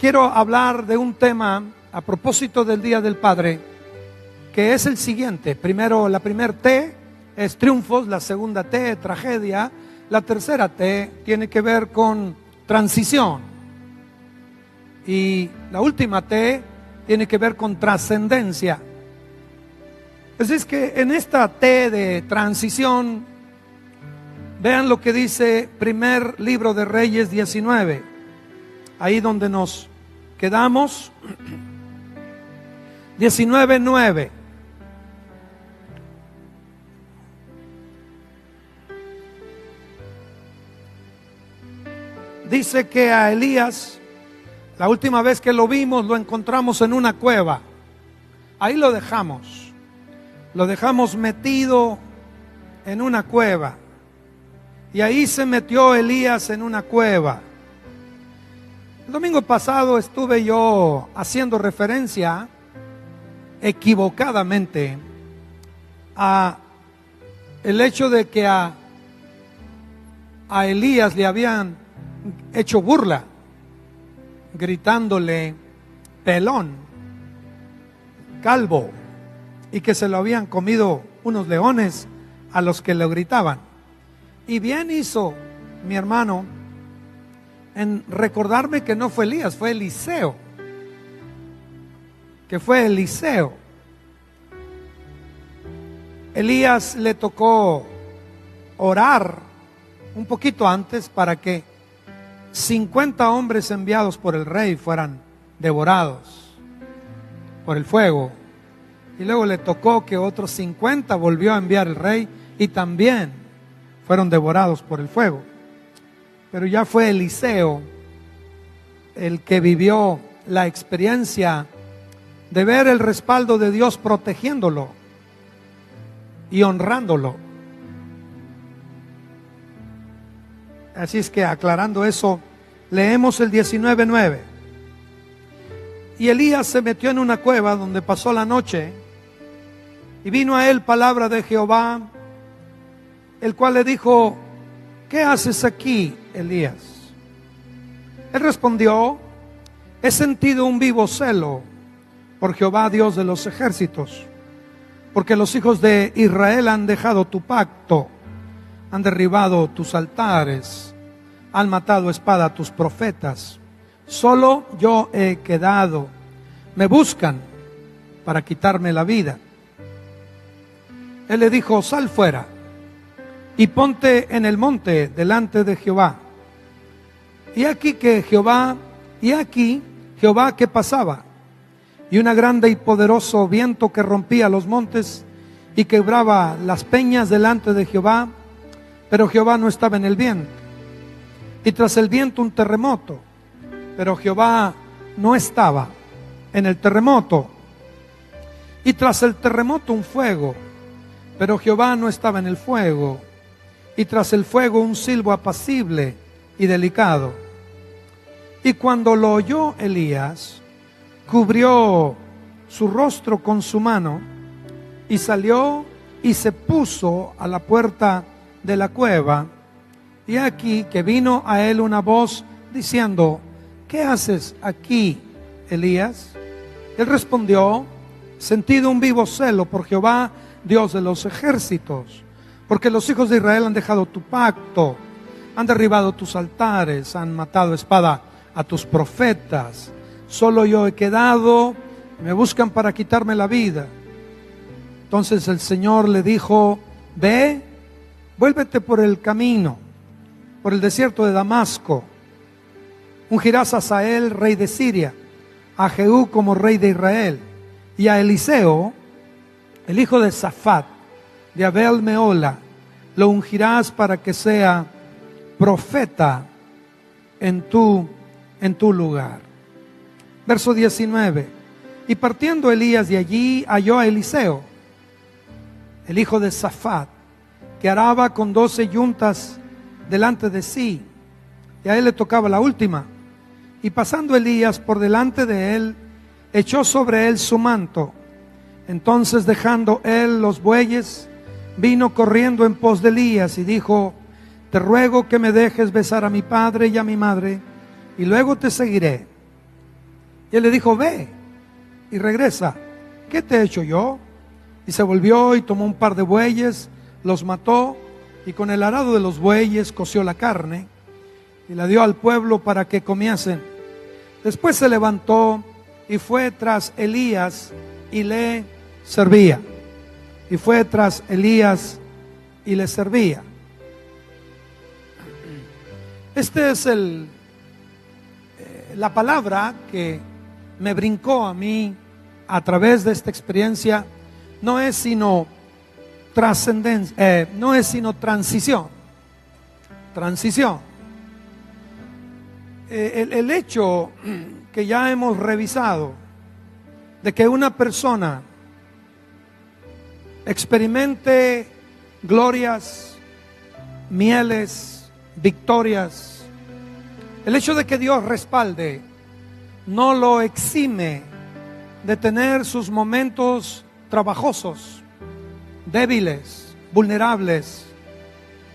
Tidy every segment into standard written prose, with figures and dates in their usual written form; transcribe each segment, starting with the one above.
quiero hablar de un tema a propósito del Día del Padre, que es el siguiente. Primero, la primera T es triunfos, la segunda T, tragedia, la tercera T tiene que ver con transición y la última T tiene que ver con trascendencia. Así es que en esta T de transición, vean lo que dice primer libro de Reyes 19, ahí donde nos quedamos, 19:9. Dice que a Elías, la última vez que lo vimos, lo encontramos en una cueva. Ahí lo dejamos metido en una cueva. Y ahí se metió Elías en una cueva. El domingo pasado estuve yo haciendo referencia equivocadamente a el hecho de que a Elías le habían hecho burla, gritándole pelón, calvo, y que se lo habían comido unos leones a los que lo gritaban. Y bien hizo mi hermano en recordarme que no fue Elías, fue Eliseo. Que fue Eliseo. Elías le tocó orar un poquito antes para que 50 hombres enviados por el rey fueran devorados por el fuego. Y luego le tocó que otros 50 volvió a enviar el rey y también fueron devorados por el fuego. Pero ya fue Eliseo el que vivió la experiencia de ver el respaldo de Dios protegiéndolo y honrándolo. Así es que, aclarando eso, leemos el 19:9. Y Elías se metió en una cueva donde pasó la noche, y vino a él palabra de Jehová, el cual le dijo: ¿qué haces aquí, Elías? Él respondió: he sentido un vivo celo por Jehová, Dios de los ejércitos, porque los hijos de Israel han dejado tu pacto, han derribado tus altares, han matado a espada a tus profetas. Solo yo he quedado. Me buscan para quitarme la vida. Él le dijo: sal fuera y ponte en el monte delante de Jehová. Y aquí Jehová que pasaba, y un grande y poderoso viento que rompía los montes y quebraba las peñas delante de Jehová. Pero Jehová no estaba en el viento. Y tras el viento un terremoto. Pero Jehová no estaba en el terremoto. Y tras el terremoto un fuego. Pero Jehová no estaba en el fuego. Y tras el fuego un silbo apacible y delicado. Y cuando lo oyó Elías, cubrió su rostro con su mano y salió y se puso a la puerta de la cueva. Y aquí que vino a él una voz diciendo: ¿qué haces aquí, Elías? Él respondió: sentido un vivo celo por Jehová, Dios de los ejércitos, porque los hijos de Israel han dejado tu pacto, han derribado tus altares, han matado a espada a tus profetas. Solo yo he quedado, me buscan para quitarme la vida. Entonces el Señor le dijo: ve, vuélvete por el camino, por el desierto de Damasco. Ungirás a Hazael, rey de Siria, a Jehú como rey de Israel, y a Eliseo, el hijo de Safat, de Abel Meola, lo ungirás para que sea profeta en tu lugar. Verso 19. Y partiendo Elías de allí, halló a Eliseo, el hijo de Safat, que araba con 12 yuntas delante de sí, y a él le tocaba la última. Y pasando Elías por delante de él, echó sobre él su manto. Entonces, dejando él los bueyes, vino corriendo en pos de Elías y dijo: te ruego que me dejes besar a mi padre y a mi madre, y luego te seguiré. Y él le dijo, ve y regresa. ¿Qué te he hecho yo? Y se volvió y tomó un par de bueyes, los mató y con el arado de los bueyes coció la carne y la dio al pueblo para que comiesen. Después se levantó y fue tras Elías y le servía. Y fue tras Elías y le servía. Este es la palabra que me brincó a mí a través de esta experiencia. No es sino trascendencia, no es sino transición. Transición. El hecho que ya hemos revisado de que una persona experimente glorias, mieles, victorias, el hecho de que Dios respalde no lo exime de tener sus momentos trabajosos, débiles, vulnerables,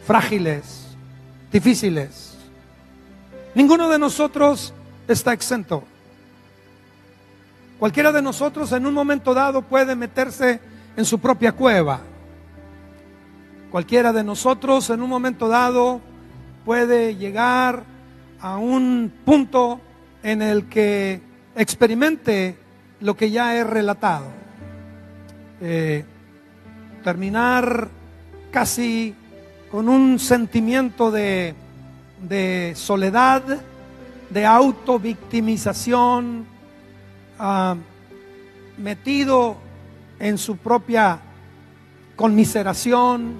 frágiles, difíciles. Ninguno de nosotros está exento. Cualquiera de nosotros en un momento dado puede meterse en su propia cueva. Cualquiera de nosotros en un momento dado puede llegar a un punto en el que experimente lo que ya he relatado. Terminar casi con un sentimiento de soledad, de autovictimización, metido en su propia conmiseración,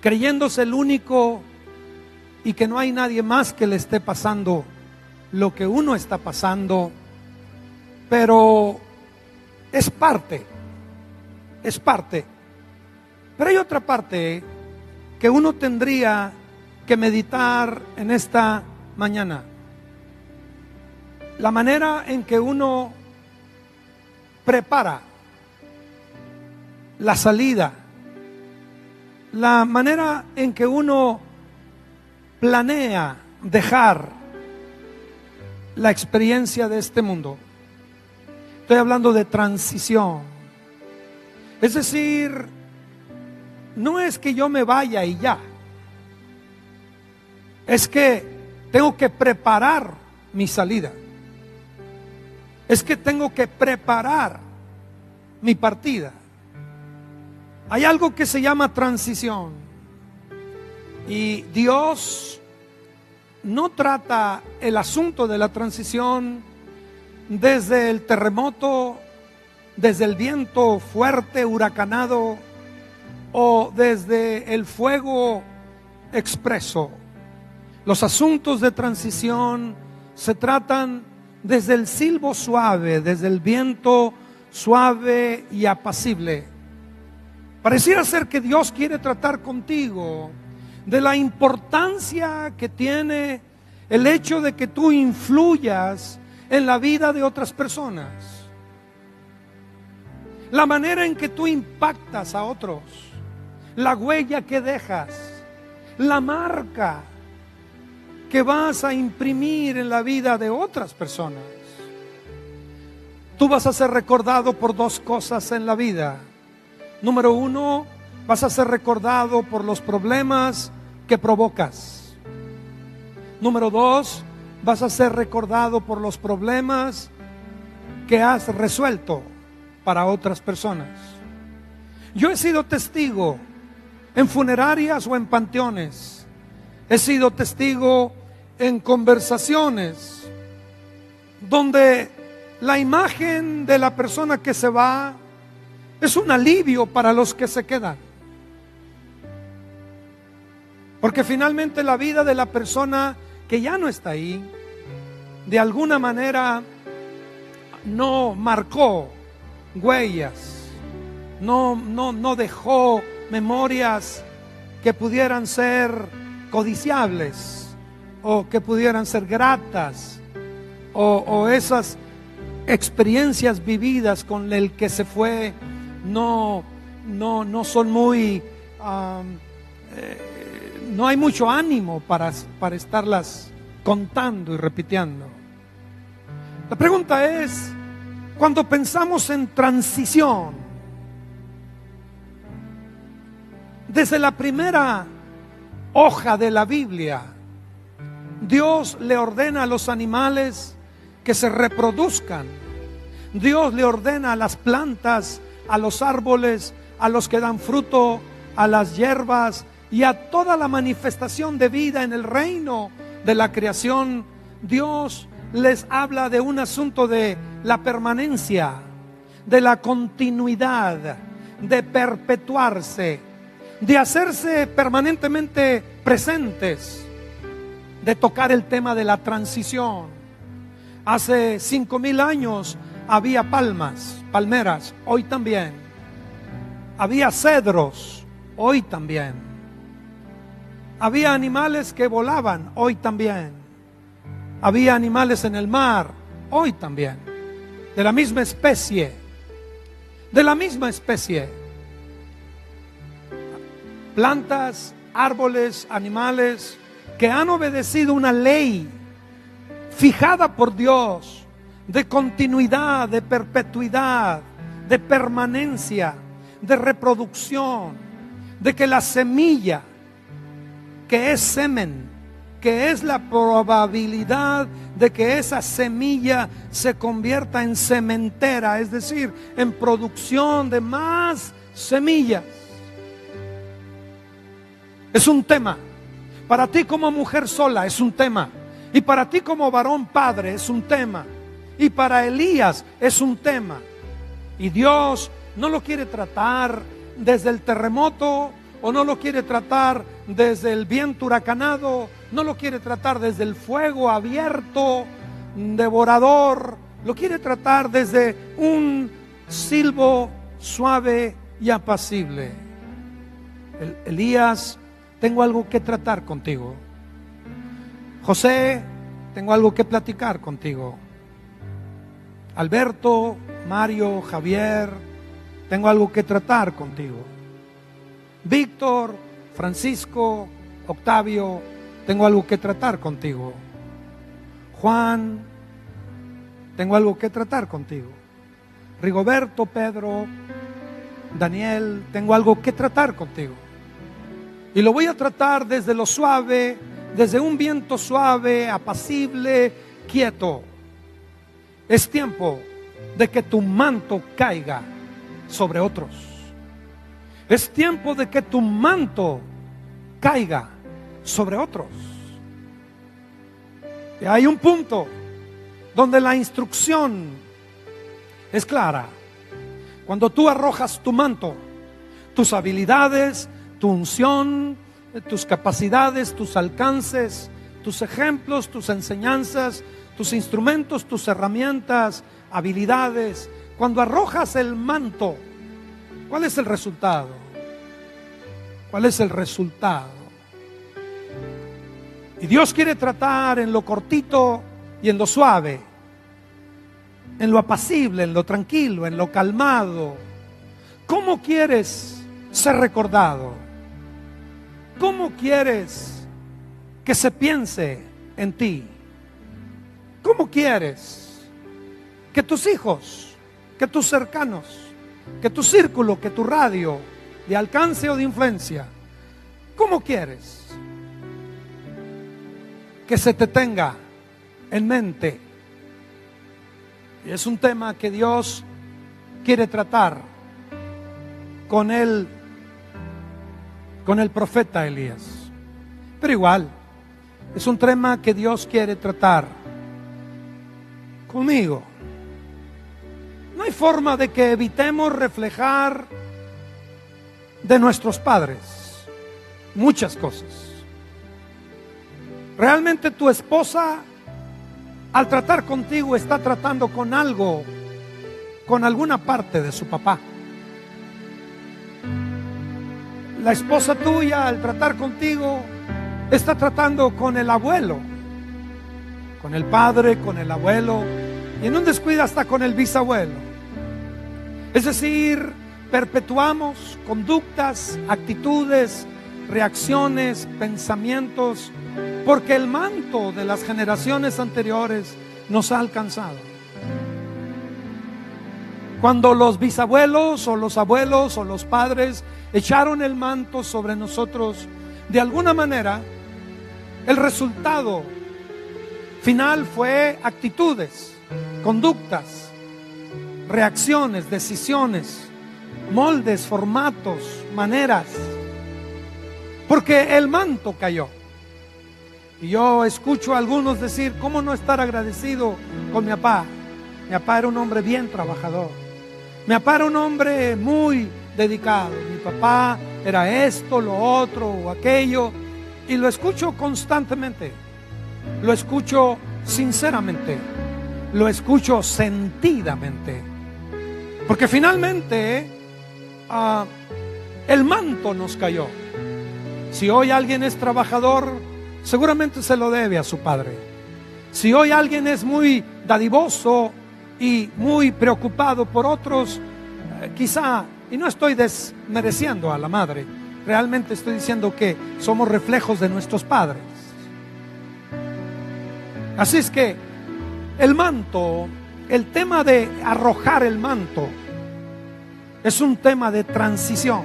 creyéndose el único y que no hay nadie más que le esté pasando lo que uno está pasando. Pero es parte. Pero hay otra parte que uno tendría que meditar en esta mañana. La manera en que uno prepara la salida, la manera en que uno planea dejar la experiencia de este mundo. Estoy hablando de transición. Es decir, no es que yo me vaya y ya. Es que tengo que preparar mi salida. Es que tengo que preparar mi partida. Hay algo que se llama transición. Y Dios no trata el asunto de la transición desde el terremoto, desde el viento fuerte, huracanado, o desde el fuego expreso. Los asuntos de transición se tratan desde el silbo suave, desde el viento suave y apacible. Pareciera ser que Dios quiere tratar contigo de la importancia que tiene el hecho de que tú influyas en la vida de otras personas. La manera en que tú impactas a otros, la huella que dejas, la marca que vas a imprimir en la vida de otras personas. Tú vas a ser recordado por dos cosas en la vida. Número uno, vas a ser recordado por los problemas que provocas. Número dos, vas a ser recordado por los problemas que has resuelto para otras personas. Yo he sido testigo en funerarias o en panteones. He sido testigo en conversaciones donde la imagen de la persona que se va es un alivio para los que se quedan. Porque finalmente la vida de la persona que ya no está ahí, de alguna manera no marcó huellas, no dejó memorias que pudieran ser codiciables o que pudieran ser gratas, o esas experiencias vividas con el que se fue no son muy no hay mucho ánimo para estarlas contando y repitiendo. La pregunta es, cuando pensamos en transición, desde la primera hoja de la Biblia, Dios le ordena a los animales que se reproduzcan. Dios le ordena a las plantas, a los árboles, a los que dan fruto, a las hierbas y a toda la manifestación de vida en el reino de la creación. Dios les habla de un asunto de la permanencia, de la continuidad, de perpetuarse, de hacerse permanentemente presentes, de tocar el tema de la transición. Hace 5,000 años había palmeras, hoy también. Había cedros, hoy también. Había animales que volaban, hoy también. Había animales en el mar, hoy también. De la misma especie. Plantas, árboles, animales que han obedecido una ley fijada por Dios de continuidad, de perpetuidad, de permanencia, de reproducción, de que la semilla, que es semen, que es la probabilidad de que esa semilla se convierta en sementera, es decir, en producción de más semillas. Es un tema. Para ti como mujer sola es un tema. Y para ti como varón padre es un tema. Y para Elías es un tema. Y Dios no lo quiere tratar desde el terremoto, o no lo quiere tratar desde el viento huracanado, no lo quiere tratar desde el fuego abierto, devorador. Lo quiere tratar desde un silbo suave y apacible. Elías, tengo algo que tratar contigo. José, tengo algo que platicar contigo. Alberto, Mario, Javier, tengo algo que tratar contigo. Víctor, Francisco, Octavio, tengo algo que tratar contigo. Juan, tengo algo que tratar contigo. Rigoberto, Pedro, Daniel, tengo algo que tratar contigo. Y lo voy a tratar desde lo suave, desde un viento suave, apacible, quieto. Es tiempo de que tu manto caiga sobre otros. Es tiempo de que tu manto caiga sobre otros. Y hay un punto donde la instrucción es clara. Cuando tú arrojas tu manto, tus habilidades, tu unción, tus capacidades, tus alcances, tus ejemplos, tus enseñanzas, tus instrumentos, tus herramientas, habilidades. Cuando arrojas el manto, ¿cuál es el resultado? ¿Cuál es el resultado? Y Dios quiere tratar en lo cortito y en lo suave, en lo apacible, en lo tranquilo, en lo calmado. ¿Cómo quieres ser recordado? ¿Cómo quieres que se piense en ti? ¿Cómo quieres que tus hijos, que tus cercanos, que tu círculo, que tu radio de alcance o de influencia, cómo quieres que se te tenga en mente? Y es un tema que Dios quiere tratar con el profeta Elías. Pero igual, es un tema que Dios quiere tratar conmigo. No hay forma de que evitemos reflejar de nuestros padres muchas cosas. Realmente tu esposa, al tratar contigo, está tratando con algo, con alguna parte de su papá. La esposa tuya, al tratar contigo, está tratando con el abuelo, con el padre, con el abuelo, y en un descuido hasta con el bisabuelo. Es decir, perpetuamos conductas, actitudes, reacciones, pensamientos, porque el manto de las generaciones anteriores nos ha alcanzado. Cuando los bisabuelos o los abuelos o los padres echaron el manto sobre nosotros, de alguna manera, el resultado final fue actitudes, conductas, reacciones, decisiones, moldes, formatos, maneras, porque el manto cayó. Y yo escucho a algunos decir: ¿cómo no estar agradecido con mi papá? Mi papá era un hombre bien trabajador. Mi papá era un hombre muy dedicado. Mi papá era esto, lo otro o aquello. Y lo escucho constantemente. Lo escucho sinceramente. Lo escucho sentidamente. Porque finalmente el manto nos cayó. Si hoy alguien es trabajador, seguramente se lo debe a su padre. Si hoy alguien es muy dadivoso y muy preocupado por otros, quizá, y no estoy desmereciendo a la madre, realmente estoy diciendo que somos reflejos de nuestros padres. Así es que el manto, el tema de arrojar el manto, es un tema de transición.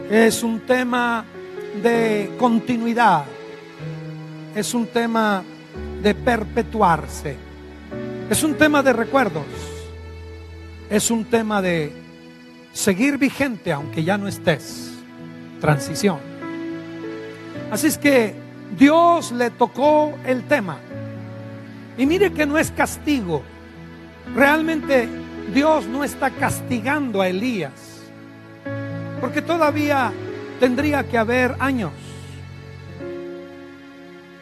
Es un tema de continuidad. Es un tema de perpetuarse. Es un tema de recuerdos. Es un tema de seguir vigente aunque ya no estés. Transición. Así es que Dios le tocó el tema. Y mire que no es castigo. Realmente Dios no está castigando a Elías, porque todavía tendría que haber años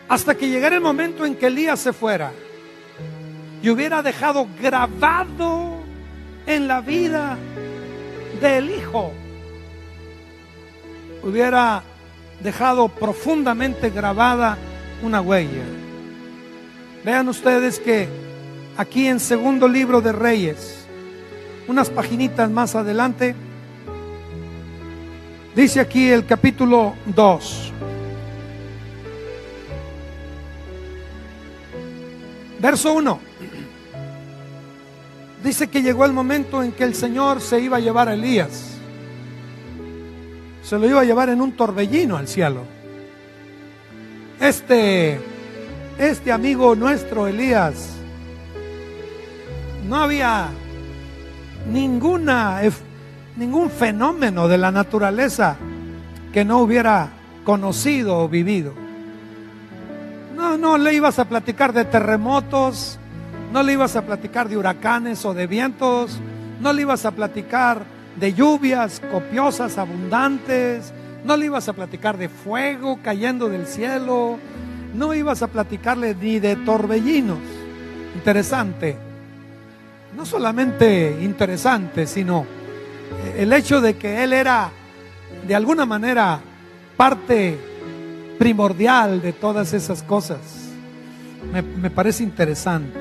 hasta que llegara el momento en que Elías se fuera y hubiera dejado grabado en la vida del hijo, hubiera dejado profundamente grabada una huella. Vean ustedes que aquí en segundo libro de Reyes, unas paginitas más adelante, dice aquí el capítulo 2, verso 1. Dice que llegó el momento en que el Señor se iba a llevar a Elías. Se lo iba a llevar en un torbellino al cielo. Este amigo nuestro, Elías, no había ningún fenómeno de la naturaleza que no hubiera conocido o vivido. No le ibas a platicar de terremotos, no le ibas a platicar de huracanes o de vientos, no le ibas a platicar de lluvias copiosas, abundantes, no le ibas a platicar de fuego cayendo del cielo, no ibas a platicarle ni de torbellinos. Interesante. No solamente interesante, sino el hecho de que él era de alguna manera parte primordial de todas esas cosas. Me parece interesante.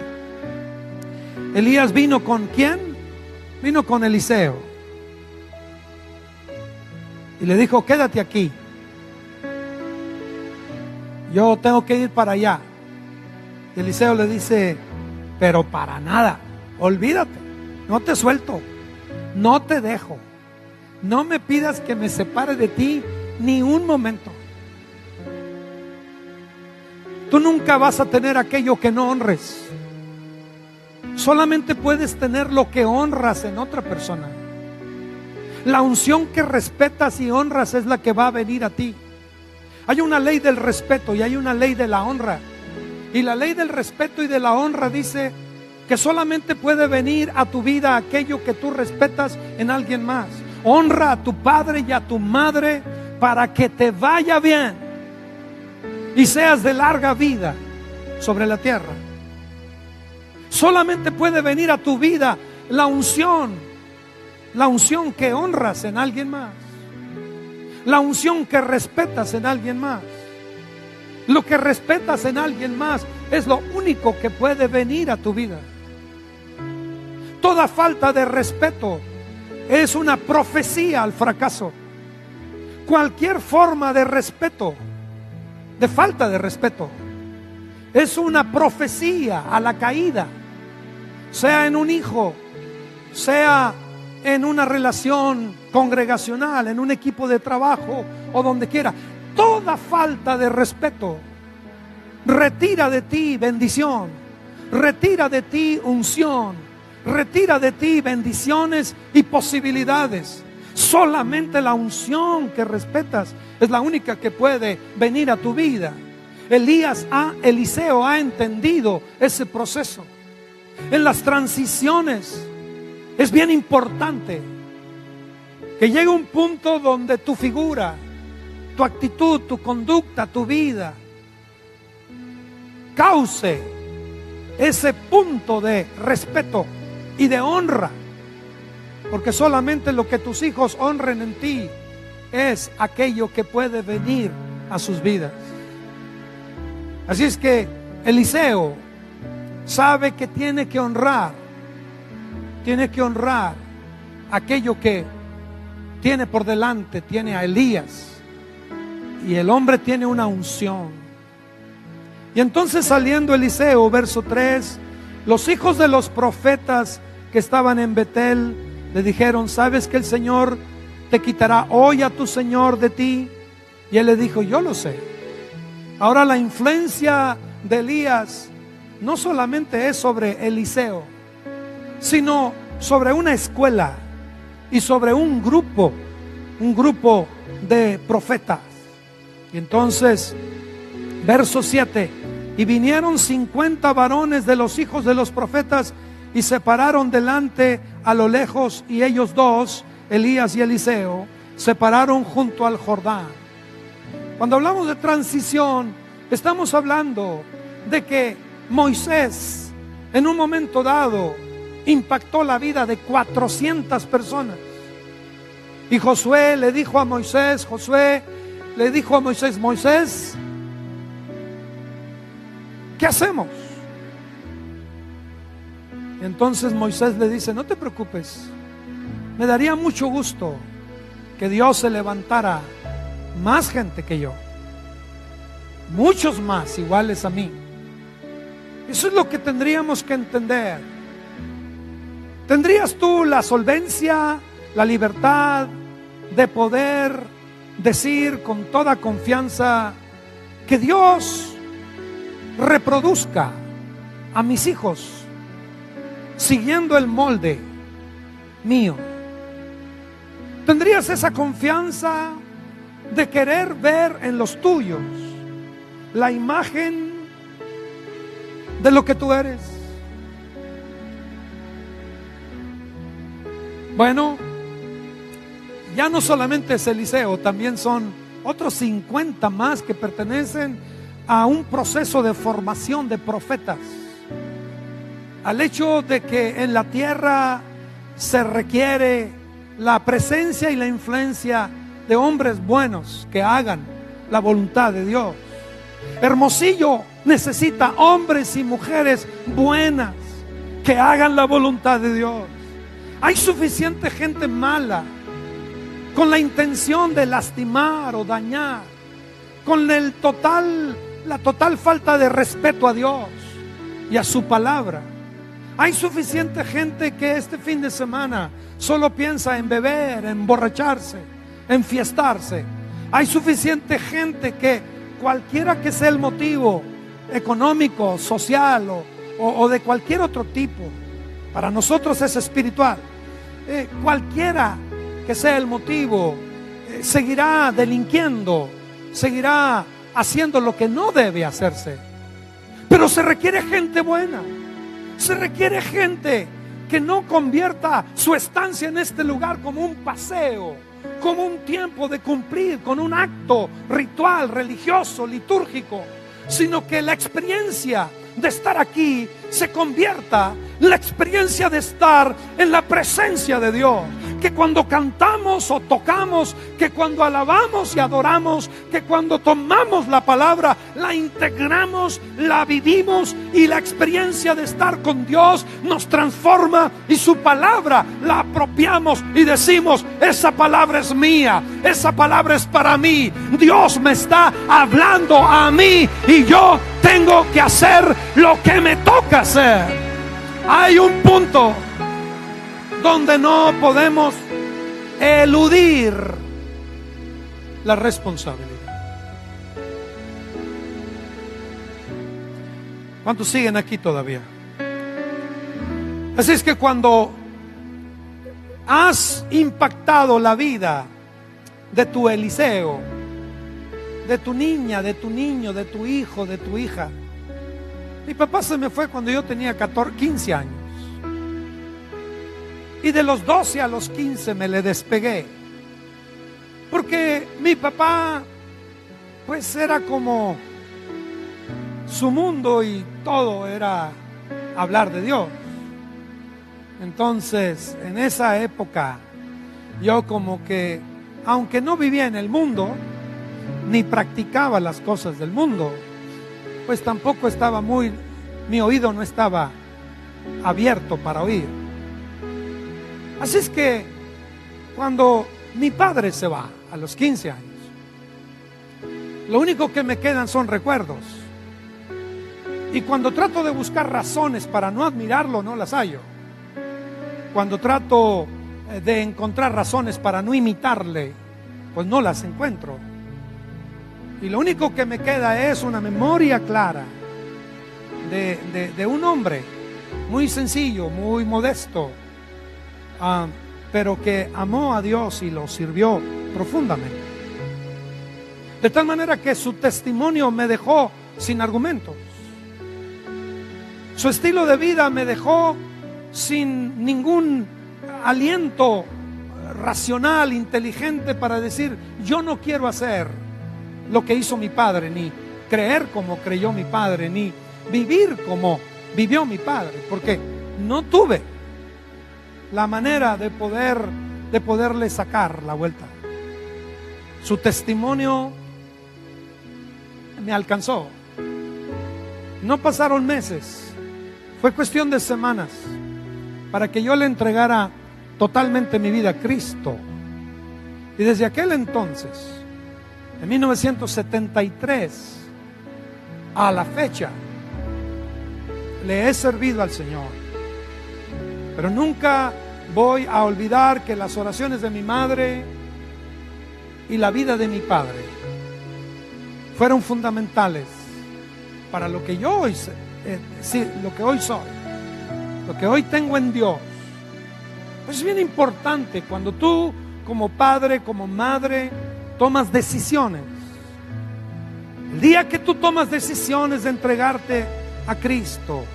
Elías vino ¿con quién? Vino con Eliseo. Y le dijo: quédate aquí. Yo tengo que ir para allá. Y Eliseo le dice: pero para nada. Olvídate, no te suelto, no te dejo, no me pidas que me separe de ti ni un momento. Tú nunca vas a tener aquello que no honres. Solamente puedes tener lo que honras en otra persona. La unción que respetas y honras es la que va a venir a ti. Hay una ley del respeto y hay una ley de la honra. Y la ley del respeto y de la honra dice que solamente puede venir a tu vida aquello que tú respetas en alguien más. Honra a tu padre y a tu madre para que te vaya bien y seas de larga vida sobre la tierra. Solamente puede venir a tu vida la unción que honras en alguien más, la unción que respetas en alguien más. Lo que respetas en alguien más es lo único que puede venir a tu vida. Toda falta de respeto es una profecía al fracaso. Cualquier forma de respeto, de falta de respeto, es una profecía a la caída. sea en un hijo, sea en una relación congregacional, en un equipo de trabajo o donde quiera. Toda falta de respeto retira de ti bendición, retira de ti unción, retira de ti bendiciones y posibilidades. Solamente la unción que respetas es la única que puede venir a tu vida. Eliseo ha entendido ese proceso. En las transiciones es bien importante que llegue un punto donde tu figura, tu actitud, tu conducta, tu vida cause ese punto de respeto y de honra, porque solamente lo que tus hijos honren en ti es aquello que puede venir a sus vidas. Así es que Eliseo sabe que tiene que honrar aquello que tiene por delante. Tiene a Elías y el hombre tiene una unción. Y entonces, saliendo Eliseo, verso 3, los hijos de los profetas que estaban en Betel le dijeron: ¿sabes que el Señor te quitará hoy a tu Señor de ti? Y él le dijo: yo lo sé. Ahora, la influencia de Elías no solamente es sobre Eliseo, sino sobre una escuela y sobre un grupo de profetas. Y entonces, verso 7: y vinieron 50 varones de los hijos de los profetas y se pararon delante a lo lejos, y ellos dos, Elías y Eliseo, se pararon junto al Jordán. Cuando hablamos de transición, estamos hablando de que Moisés en un momento dado impactó la vida de 400 personas. Y Josué le dijo a Moisés, Moisés, ¿qué hacemos? Entonces Moisés le dice: no te preocupes, me daría mucho gusto que Dios se levantara más gente que yo, muchos más iguales a mí. Eso es lo que tendríamos que entender. ¿Tendrías tú la solvencia, la libertad de poder decir con toda confianza que Dios reproduzca a mis hijos siguiendo el molde mío? ¿Tendrías esa confianza de querer ver en los tuyos la imagen de lo que tú eres? Bueno, ya no solamente es Eliseo, también son otros 50 más que pertenecen a un proceso de formación de profetas, al hecho de que en la tierra se requiere la presencia y la influencia de hombres buenos que hagan la voluntad de Dios. Hermosillo necesita hombres y mujeres buenas que hagan la voluntad de Dios. Hay suficiente gente mala con la intención de lastimar o dañar, con la total falta de respeto a Dios y a su palabra. Hay suficiente gente que este fin de semana solo piensa en beber, en emborracharse, en fiestarse. Hay suficiente gente que, cualquiera que sea el motivo económico, social o de cualquier otro tipo, para nosotros es espiritual, cualquiera que sea el motivo, seguirá delinquiendo, seguirá haciendo lo que no debe hacerse. Pero se requiere gente buena, se requiere gente que no convierta su estancia en este lugar como un paseo, como un tiempo de cumplir con un acto ritual, religioso, litúrgico, sino que la experiencia de estar aquí se convierta en la experiencia de estar en la presencia de Dios. Que cuando cantamos o tocamos, que cuando alabamos y adoramos, que cuando tomamos la palabra, la integramos, la vivimos, y la experiencia de estar con Dios nos transforma, y su palabra la apropiamos y decimos: esa palabra es mía, esa palabra es para mí, Dios me está hablando a mí y yo tengo que hacer lo que me toca hacer. Hay un punto donde no podemos eludir la responsabilidad. ¿Cuántos siguen aquí todavía? Así es que cuando has impactado la vida de tu Eliseo, de tu niña, de tu niño, de tu hijo, de tu hija. Mi papá se me fue cuando yo tenía 15 años. Y de los 12 a los 15 me le despegué. Porque mi papá, pues era como su mundo y todo era hablar de Dios. Entonces, en esa época, yo como que, aunque no vivía en el mundo, ni practicaba las cosas del mundo, pues tampoco estaba mi oído no estaba abierto para oír. Así es que, cuando mi padre se va a los 15 años, lo único que me quedan son recuerdos. Y cuando trato de buscar razones para no admirarlo, no las hallo. Cuando trato de encontrar razones para no imitarle, pues no las encuentro. Y lo único que me queda es una memoria clara de un hombre muy sencillo, muy modesto, pero que amó a Dios y lo sirvió profundamente. De tal manera que su testimonio me dejó sin argumentos. Su estilo de vida me dejó sin ningún aliento racional, inteligente para decir, yo no quiero hacer lo que hizo mi padre, ni creer como creyó mi padre, ni vivir como vivió mi padre, porque no tuve la manera de poderle sacar la vuelta. Su testimonio me alcanzó. No pasaron meses, fue cuestión de semanas para que yo le entregara totalmente mi vida a Cristo. Y desde aquel entonces, en 1973 a la fecha, le he servido al Señor. Pero nunca voy a olvidar que las oraciones de mi madre y la vida de mi padre fueron fundamentales para lo que yo hoy lo que hoy soy, lo que hoy tengo en Dios. Pues es bien importante cuando tú, como padre, como madre, tomas decisiones. El día que tú tomas decisiones de entregarte a Cristo,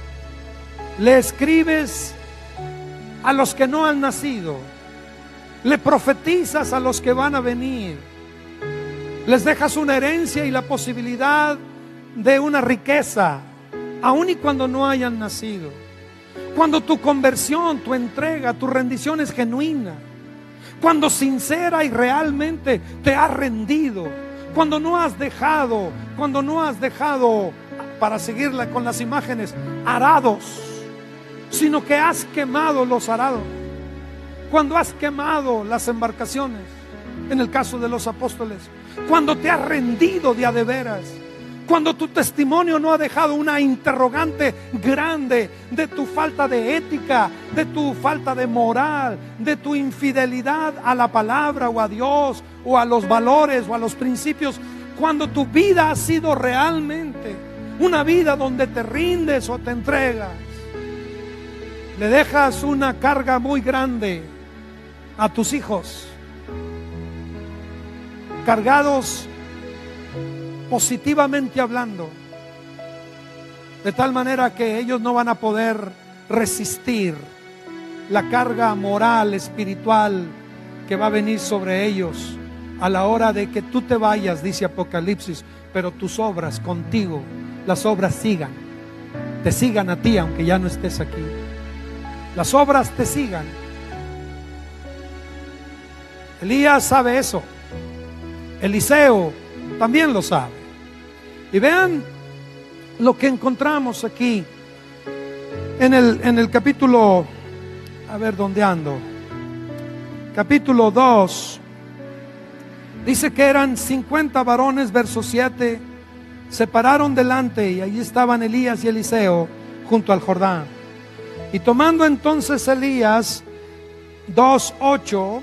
le escribes a los que no han nacido, le profetizas a los que van a venir, les dejas una herencia y la posibilidad de una riqueza, aun y cuando no hayan nacido. Cuando tu conversión, tu entrega, tu rendición es genuina, cuando sincera y realmente te has rendido, cuando no has dejado, para seguirla con las imágenes, arados, sino que has quemado los arados, cuando has quemado las embarcaciones, en el caso de los apóstoles, cuando te has rendido de a de veras, cuando tu testimonio no ha dejado una interrogante grande de tu falta de ética, de tu falta de moral, de tu infidelidad a la palabra o a Dios o a los valores o a los principios, cuando tu vida ha sido realmente una vida donde te rindes o te entregas, le dejas una carga muy grande a tus hijos, cargados positivamente hablando, de tal manera que ellos no van a poder resistir la carga moral, espiritual que va a venir sobre ellos a la hora de que tú te vayas, dice Apocalipsis, pero tus obras contigo, las obras te sigan a ti aunque ya no estés aquí. Las obras te sigan. Elías sabe eso. Eliseo también lo sabe. Y vean lo que encontramos aquí en el capítulo, a ver dónde ando, capítulo 2. Dice que eran 50 varones, verso 7, se pararon delante y allí estaban Elías y Eliseo junto al Jordán. Y tomando entonces Elías 2:8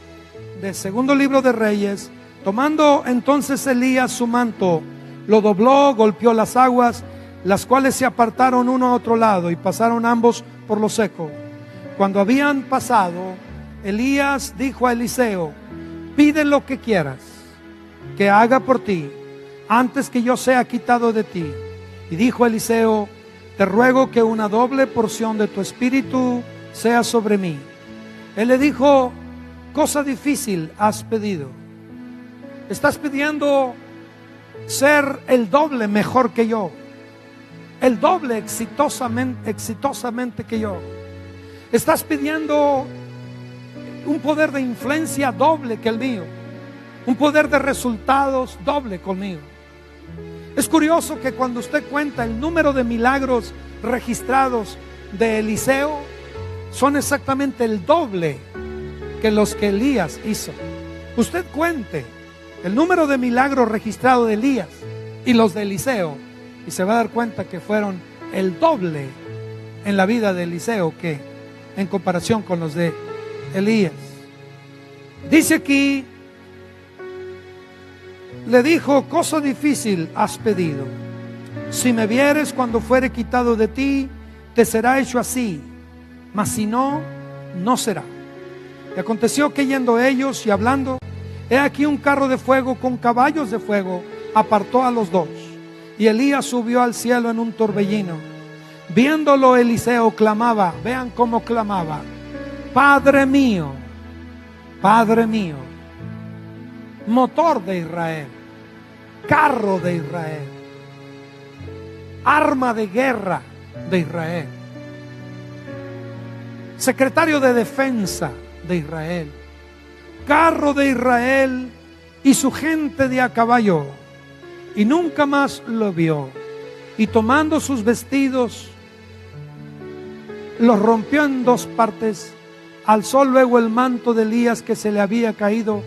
del segundo libro de Reyes, tomando entonces Elías su manto, lo dobló, golpeó las aguas, las cuales se apartaron uno a otro lado y pasaron ambos por lo seco. Cuando habían pasado, Elías dijo a Eliseo: pide lo que quieras que haga por ti antes que yo sea quitado de ti. Y dijo Eliseo: te ruego que una doble porción de tu espíritu sea sobre mí. Él le dijo: cosa difícil has pedido. Estás pidiendo ser el doble mejor que yo, el doble exitosamente que yo. Estás pidiendo un poder de influencia doble que el mío, un poder de resultados doble conmigo. Es curioso que cuando usted cuenta el número de milagros registrados de Eliseo, son exactamente el doble que los que Elías hizo. Usted cuente el número de milagros registrados de Elías y los de Eliseo, y se va a dar cuenta que fueron el doble en la vida de Eliseo que en comparación con los de Elías. Dice aquí, le dijo: cosa difícil has pedido. Si me vieres cuando fuere quitado de ti, te será hecho así, mas si no, no será. Y aconteció que yendo ellos y hablando, he aquí un carro de fuego con caballos de fuego apartó a los dos. Y Elías subió al cielo en un torbellino. Viéndolo Eliseo clamaba, vean cómo clamaba: Padre mío, motor de Israel, carro de Israel, arma de guerra de Israel, secretario de defensa de Israel, carro de Israel y su gente de a caballo. Y nunca más lo vio. Y tomando sus vestidos, los rompió en dos partes, alzó luego el manto de Elías que se le había caído,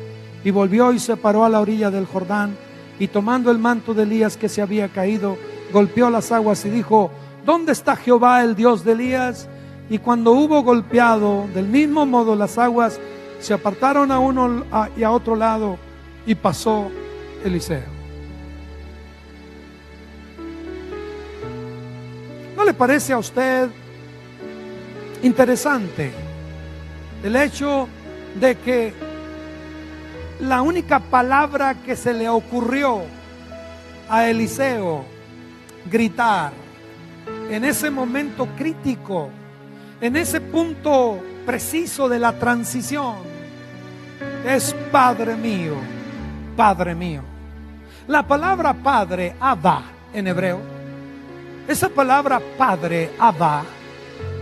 y volvió y se paró a la orilla del Jordán, y tomando el manto de Elías que se había caído, golpeó las aguas y dijo: ¿dónde está Jehová, el Dios de Elías? Y cuando hubo golpeado del mismo modo las aguas, se apartaron a uno y a otro lado, y pasó Eliseo. ¿No le parece a usted interesante el hecho de que la única palabra que se le ocurrió a Eliseo gritar en ese momento crítico, en ese punto preciso de la transición, es: Padre mío, Padre mío? La palabra padre, Abba, en hebreo, esa palabra padre, Abba,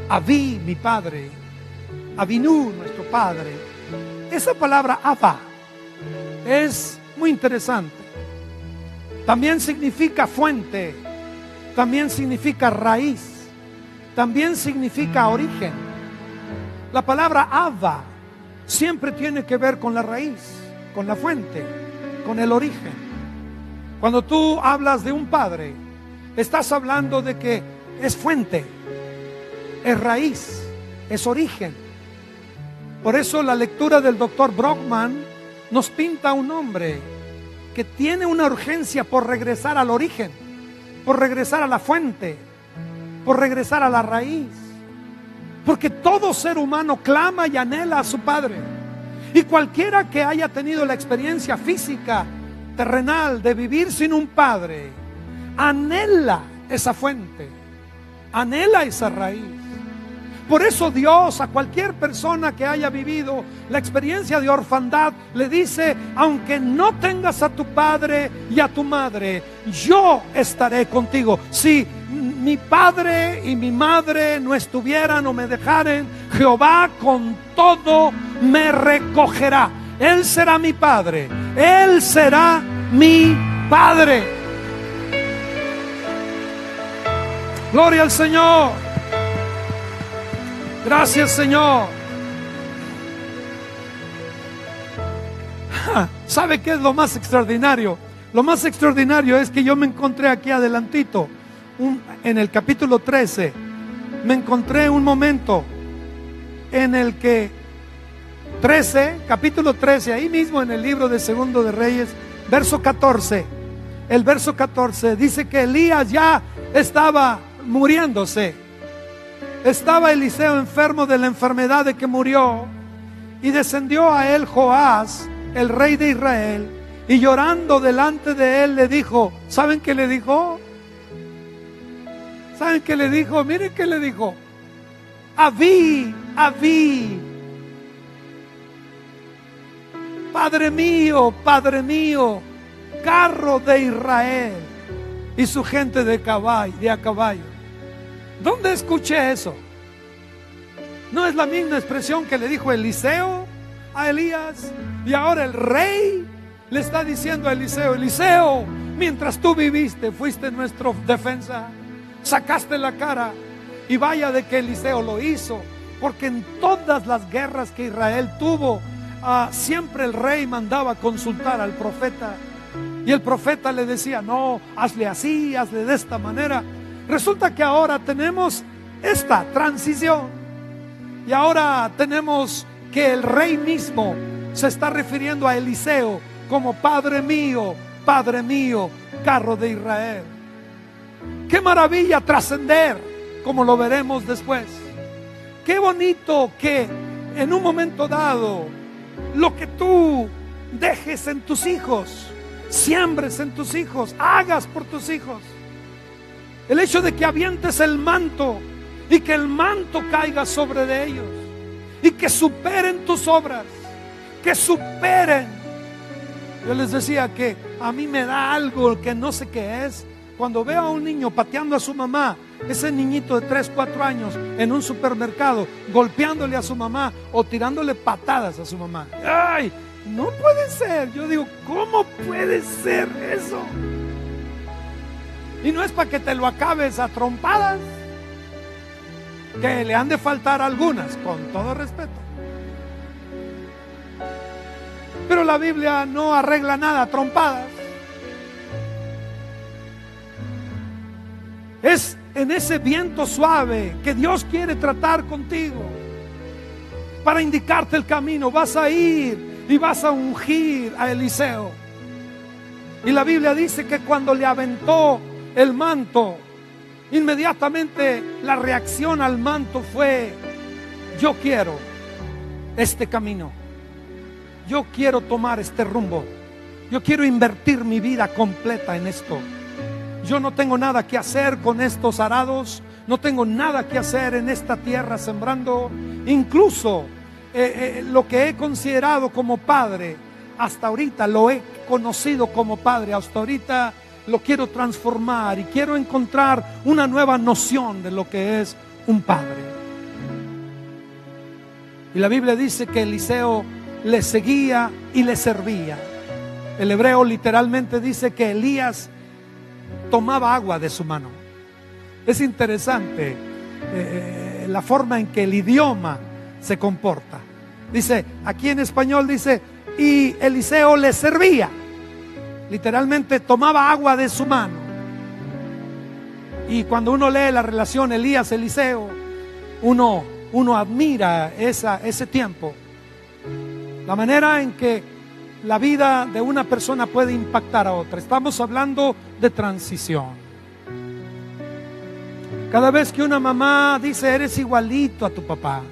Aví, mi padre, Avinu, nuestro padre, esa palabra Abba es muy interesante. También significa fuente, también significa raíz, también significa origen. La palabra Abba siempre tiene que ver con la raíz, con la fuente, con el origen. Cuando tú hablas de un padre, estás hablando de que es fuente, es raíz, es origen. Por eso la lectura del doctor Brockman nos pinta un hombre que tiene una urgencia por regresar al origen, por regresar a la fuente, por regresar a la raíz. Porque todo ser humano clama y anhela a su padre. Y cualquiera que haya tenido la experiencia física, terrenal, de vivir sin un padre, anhela esa fuente, anhela esa raíz. Por eso Dios a cualquier persona que haya vivido la experiencia de orfandad le dice: aunque no tengas a tu padre y a tu madre, yo estaré contigo. Si mi padre y mi madre no estuvieran o me dejaren, Jehová con todo me recogerá. Él será mi padre, Él será mi padre. Gloria al Señor. Gracias, Señor. ¿Sabe qué es lo más extraordinario? Lo más extraordinario es que yo me encontré aquí adelantito, en el capítulo 13, me encontré un momento en el que capítulo 13, ahí mismo en el libro de Segundo de Reyes, verso 14, el verso 14 dice que Elías ya estaba muriéndose. Estaba Eliseo enfermo de la enfermedad de que murió, y descendió a él Joás, el rey de Israel, y llorando delante de él le dijo, ¿saben qué le dijo? ¿Saben qué le dijo? Miren qué le dijo: Abí, Padre mío, carro de Israel y su gente de a caballo. ¿Dónde escuché eso? ¿No es la misma expresión que le dijo Eliseo a Elías? Y ahora el rey le está diciendo a Eliseo: Eliseo, mientras tú viviste, fuiste nuestra defensa, sacaste la cara. Y vaya de que Eliseo lo hizo, porque en todas las guerras que Israel tuvo, siempre el rey mandaba consultar al profeta, y el profeta le decía: no, hazle así, hazle de esta manera. Resulta que ahora tenemos esta transición, y ahora tenemos que el rey mismo se está refiriendo a Eliseo como Padre mío, carro de Israel. Qué maravilla trascender, como lo veremos después. Qué bonito que en un momento dado, lo que tú dejes en tus hijos, siembres en tus hijos, hagas por tus hijos. El hecho de que avientes el manto y que el manto caiga sobre de ellos y que superen tus obras, que superen. Yo les decía que a mí me da algo que no sé qué es cuando veo a un niño pateando a su mamá, ese niñito de 3, 4 años en un supermercado, golpeándole a su mamá o tirándole patadas a su mamá. ¡Ay! No puede ser. Yo digo, ¿cómo puede ser eso? Y no es para que te lo acabes a trompadas, que le han de faltar algunas, con todo respeto. Pero la Biblia no arregla nada a trompadas. Es en ese viento suave que Dios quiere tratar contigo, para indicarte el camino. Vas a ir y vas a ungir a Eliseo. Y la Biblia dice que cuando le aventó el manto, inmediatamente la reacción al manto fue: yo quiero este camino, yo quiero tomar este rumbo, yo quiero invertir mi vida completa en esto. Yo no tengo nada que hacer con estos arados, no tengo nada que hacer en esta tierra sembrando. Incluso lo que he considerado como padre, hasta ahorita lo he conocido como padre, hasta ahorita lo quiero transformar y quiero encontrar una nueva noción de lo que es un padre. Y la Biblia dice que Eliseo le seguía y le servía. El hebreo literalmente dice que Elías tomaba agua de su mano. Es interesante la forma en que el idioma se comporta. Dice, aquí en español dice, y Eliseo le servía. Literalmente tomaba agua de su mano. Y cuando uno lee la relación Elías-Eliseo, uno admira ese tiempo. La manera en que la vida de una persona puede impactar a otra. Estamos hablando de transición. Cada vez que una mamá dice, eres igualito a tu papá,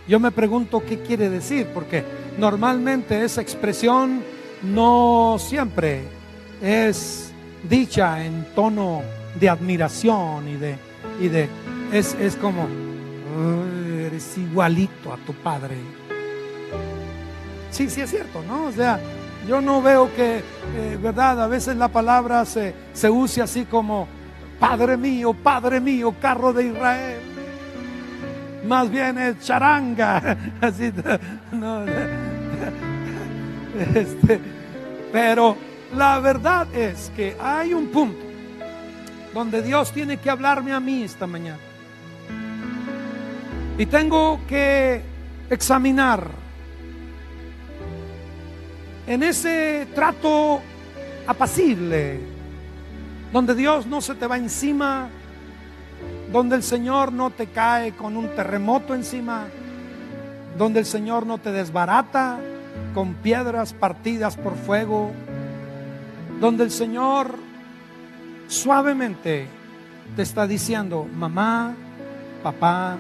yo me pregunto qué quiere decir, porque normalmente esa expresión no siempre es dicha en tono de admiración es como, eres igualito a tu padre. Sí, es cierto, ¿no? O sea, yo no veo que, verdad, a veces la palabra se use así como, Padre mío, carro de Israel. Más bien es charanga, así, no, pero la verdad es que hay un punto donde Dios tiene que hablarme a mí esta mañana. Y tengo que examinar en ese trato apacible, donde Dios no se te va encima, donde el Señor no te cae con un terremoto encima, donde el Señor no te desbarata con piedras partidas por fuego, donde el Señor suavemente te está diciendo: mamá, papá,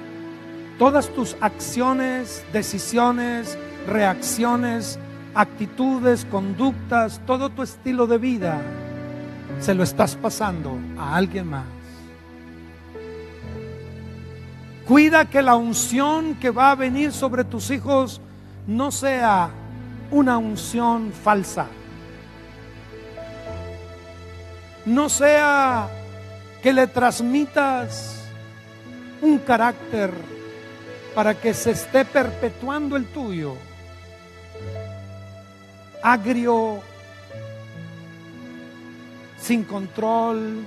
todas tus acciones, decisiones, reacciones, actitudes, conductas, todo tu estilo de vida, se lo estás pasando a alguien más. Cuida que la unción que va a venir sobre tus hijos no sea una unción falsa. No sea que le transmitas un carácter para que se esté perpetuando el tuyo, agrio, sin control,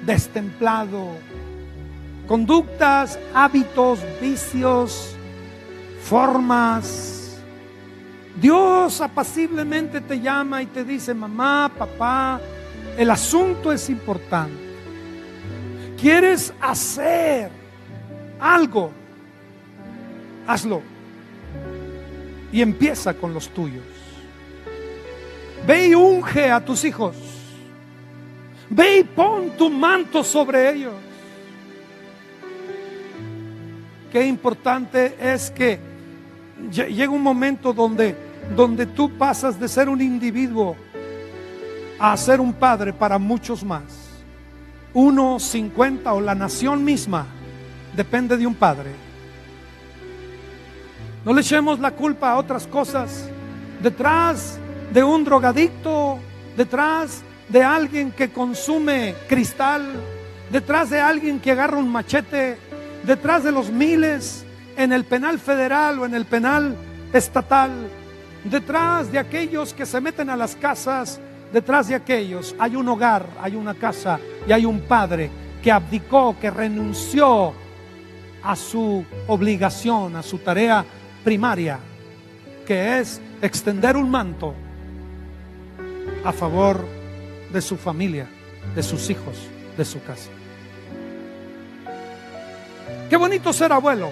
destemplado, conductas, hábitos, vicios, formas. Dios apaciblemente te llama y te dice: mamá, papá, el asunto es importante. ¿Quieres hacer algo? Hazlo. Y empieza con los tuyos. Ve y unge a tus hijos. Ve y pon tu manto sobre ellos. Qué importante es que llega un momento donde tú pasas de ser un individuo a ser un padre para muchos más. 1, 50 o la nación misma depende de un padre. No le echemos la culpa a otras cosas. Detrás de un drogadicto, detrás de alguien que consume cristal, detrás de alguien que agarra un machete, detrás de los miles en el penal federal o en el penal estatal, detrás de aquellos que se meten a las casas, detrás de aquellos hay un hogar, hay una casa y hay un padre que abdicó, que renunció a su obligación, a su tarea primaria, que es extender un manto a favor de su familia, de sus hijos, de su casa. Qué bonito ser abuelo,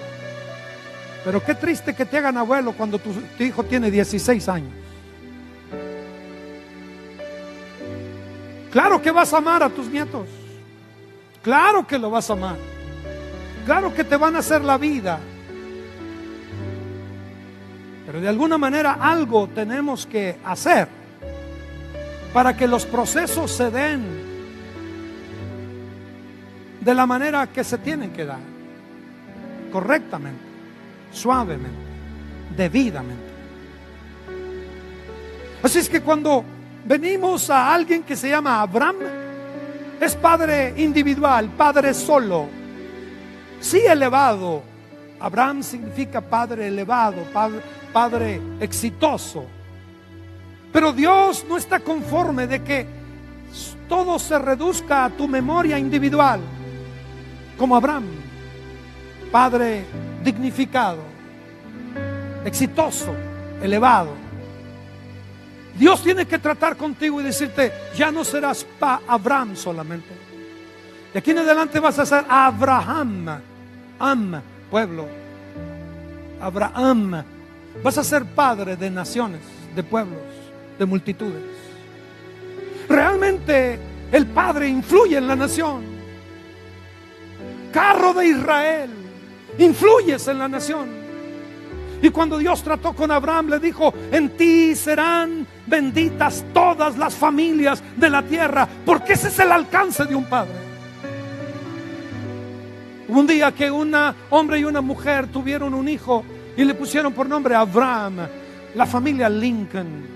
pero qué triste que te hagan abuelo cuando tu hijo tiene 16 años. Claro que vas a amar a tus nietos, claro que lo vas a amar, claro que te van a hacer la vida, pero de alguna manera algo tenemos que hacer para que los procesos se den de la manera que se tienen que dar, correctamente, suavemente, debidamente. Así es que cuando venimos a alguien que se llama Abraham, es padre individual, padre solo, sí elevado. Abraham significa padre elevado, padre exitoso. Pero Dios no está conforme de que todo se reduzca a tu memoria individual, como Abraham, padre dignificado, exitoso, elevado. Dios tiene que tratar contigo y decirte: ya no serás Abraham solamente. De aquí en adelante vas a ser Abraham. Pueblo. Abraham. Vas a ser padre de naciones, de pueblos, de multitudes. Realmente el padre influye en la nación. Carro de Israel, influyes en la nación. Y cuando Dios trató con Abraham, le dijo: en ti serán benditas todas las familias de la tierra, porque ese es el alcance de un padre. Un día que un hombre y una mujer tuvieron un hijo y le pusieron por nombre Abraham, la familia Lincoln.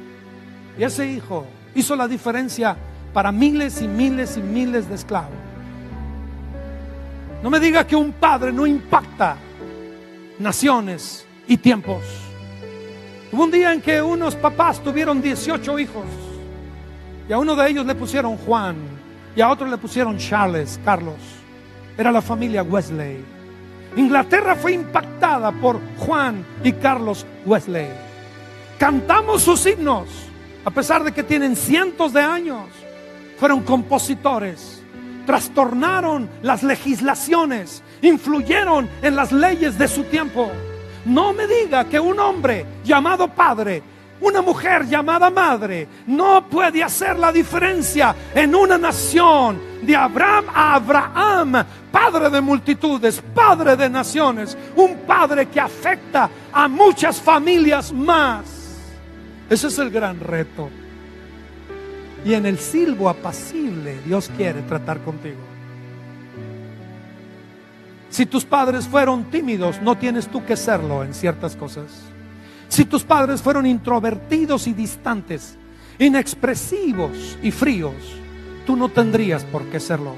Y ese hijo hizo la diferencia para miles y miles y miles de esclavos. No me diga que un padre no impacta naciones y tiempos. Hubo un día en que unos papás tuvieron 18 hijos y a uno de ellos le pusieron Juan y a otro le pusieron Carlos. Era la familia Wesley. Inglaterra fue impactada por Juan y Carlos Wesley. Cantamos sus himnos a pesar de que tienen cientos de años. Fueron compositores trastornaron las legislaciones, influyeron en las leyes de su tiempo. No me diga que un hombre llamado padre, una mujer llamada madre, no puede hacer la diferencia en una nación. De Abraham a Abraham, padre de multitudes, padre de naciones, un padre que afecta a muchas familias más. Ese es el gran reto. Y en el silbo apacible Dios quiere tratar contigo. Si tus padres fueron tímidos, no tienes tú que serlo en ciertas cosas. Si tus padres fueron introvertidos y distantes, inexpresivos y fríos, tú no tendrías por qué serlo.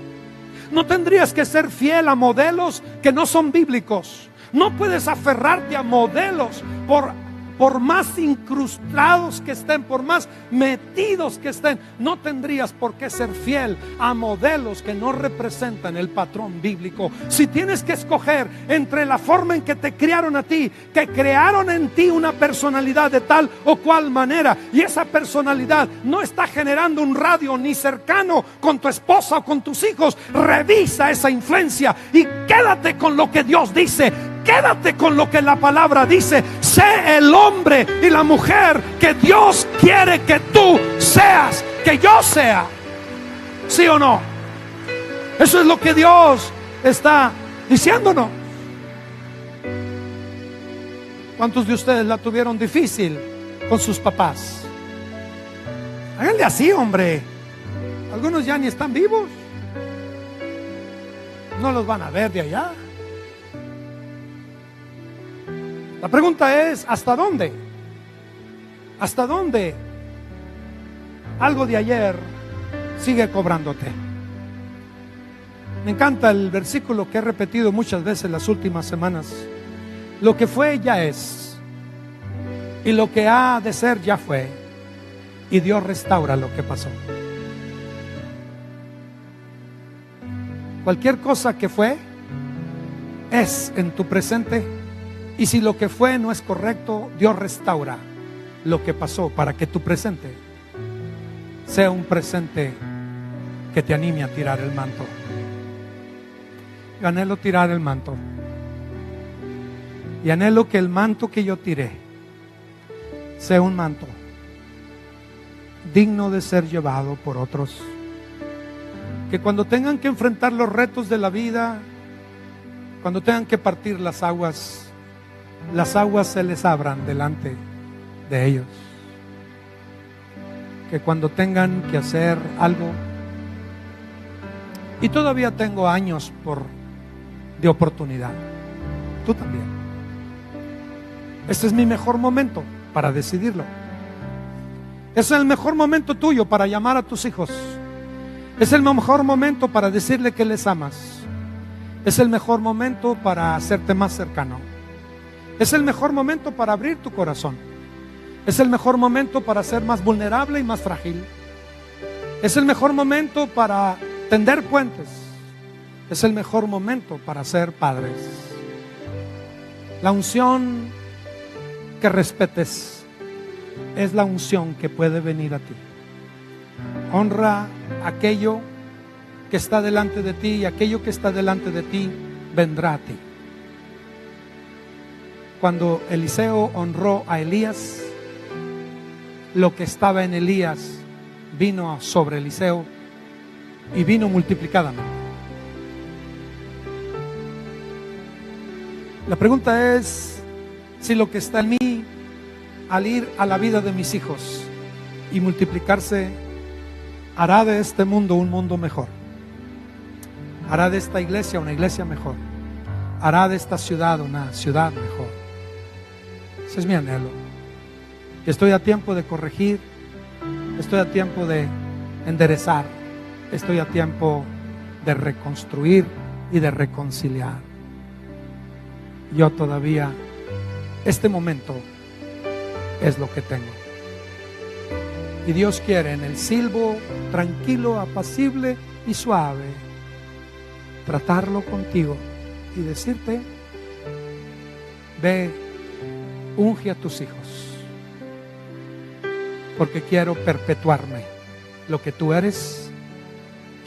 No tendrías que ser fiel a modelos que no son bíblicos. No puedes aferrarte a modelos por más incrustados que estén, por más metidos que estén. No tendrías por qué ser fiel a modelos que no representan el patrón bíblico. Si tienes que escoger entre la forma en que te criaron a ti, que crearon en ti una personalidad de tal o cual manera, y esa personalidad no está generando un radio ni cercano con tu esposa o con tus hijos, revisa esa influencia y quédate con lo que Dios dice. Quédate con lo que la palabra dice. Sé el hombre y la mujer que Dios quiere que tú seas, que yo sea. ¿Sí o no? Eso es lo que Dios está diciéndonos. ¿Cuántos de ustedes la tuvieron difícil con sus papás? Háganle así, hombre. Algunos ya ni están vivos. No los van a ver de allá. La pregunta es, ¿hasta dónde? ¿Hasta dónde algo de ayer sigue cobrándote? Me encanta el versículo que he repetido muchas veces las últimas semanas. Lo que fue ya es, y lo que ha de ser ya fue, y Dios restaura lo que pasó. Cualquier cosa que fue es en tu presente. Y si lo que fue no es correcto, Dios restaura lo que pasó para que tu presente sea un presente que te anime a tirar el manto. Yo anhelo tirar el manto. Y anhelo que el manto que yo tiré sea un manto digno de ser llevado por otros. Que cuando tengan que enfrentar los retos de la vida, cuando tengan que partir las aguas se les abran delante de ellos. Que cuando tengan que hacer algo, y todavía tengo años de oportunidad, tú también. Este es mi mejor momento para decidirlo. Es el mejor momento tuyo para llamar a tus hijos. Es el mejor momento para decirle que les amas. Es el mejor momento para hacerte más cercano. Es el mejor momento para abrir tu corazón. Es el mejor momento para ser más vulnerable y más frágil. Es el mejor momento para tender puentes. Es el mejor momento para ser padres. La unción que respetes es la unción que puede venir a ti. Honra aquello que está delante de ti, y aquello que está delante de ti vendrá a ti. Cuando Eliseo honró a Elías, lo que estaba en Elías vino sobre Eliseo y vino multiplicadamente. La pregunta es si lo que está en mí, al ir a la vida de mis hijos y multiplicarse, hará de este mundo un mundo mejor, hará de esta iglesia una iglesia mejor, hará de esta ciudad una ciudad mejor. Ese es mi anhelo. Estoy a tiempo de corregir, estoy a tiempo de enderezar, estoy a tiempo de reconstruir y de reconciliar. Yo todavía, este momento es lo que tengo. Y Dios quiere en el silbo tranquilo, apacible y suave tratarlo contigo y decirte: ve, unge a tus hijos, porque quiero perpetuarme. Lo que tú eres,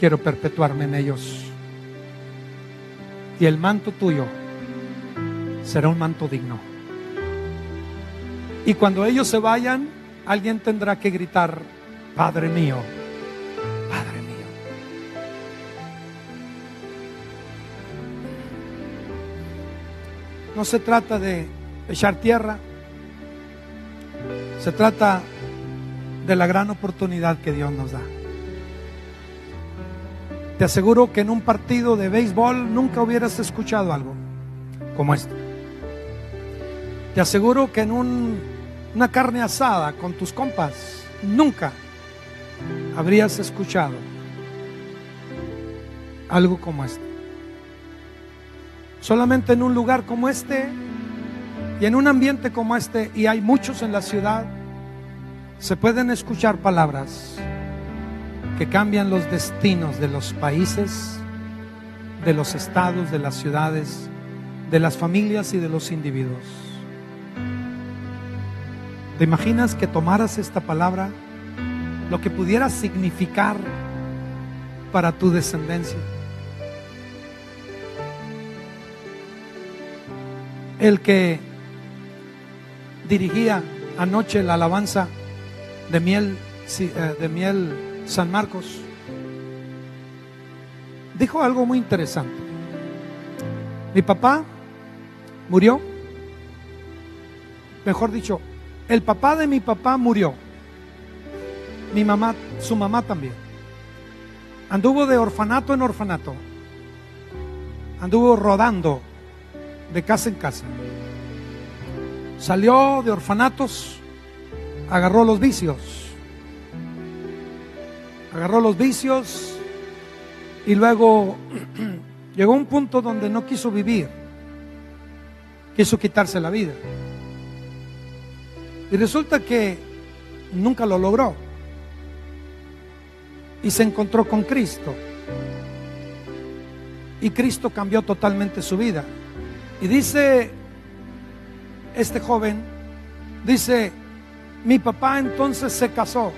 quiero perpetuarme en ellos. Y el manto tuyo será un manto digno. Y cuando ellos se vayan, alguien tendrá que gritar: Padre mío, Padre mío. No se trata de echar tierra, se trata de la gran oportunidad que Dios nos da. Te aseguro que en un partido de béisbol nunca hubieras escuchado algo como esto. Te aseguro que en una carne asada con tus compas nunca habrías escuchado algo como esto. Solamente en un lugar como este y en un ambiente como este, y hay muchos en la ciudad, se pueden escuchar palabras que cambian los destinos de los países, de los estados, de las ciudades, de las familias y de los individuos. ¿Te imaginas que tomaras esta palabra, lo que pudiera significar para tu descendencia? El que dirigía anoche la alabanza de Miel San Marcos dijo algo muy interesante. Mi papá murió, mejor dicho, el papá de mi papá murió. Mi mamá, su mamá también. Anduvo de orfanato en orfanato. Anduvo rodando de casa en casa. Salió de orfanatos, agarró los vicios. Y luego llegó a un punto donde no quiso vivir. Quiso quitarse la vida. Y resulta que nunca lo logró. Y se encontró con Cristo. Y Cristo cambió totalmente su vida. Y dice este joven, dice, mi papá entonces se casó.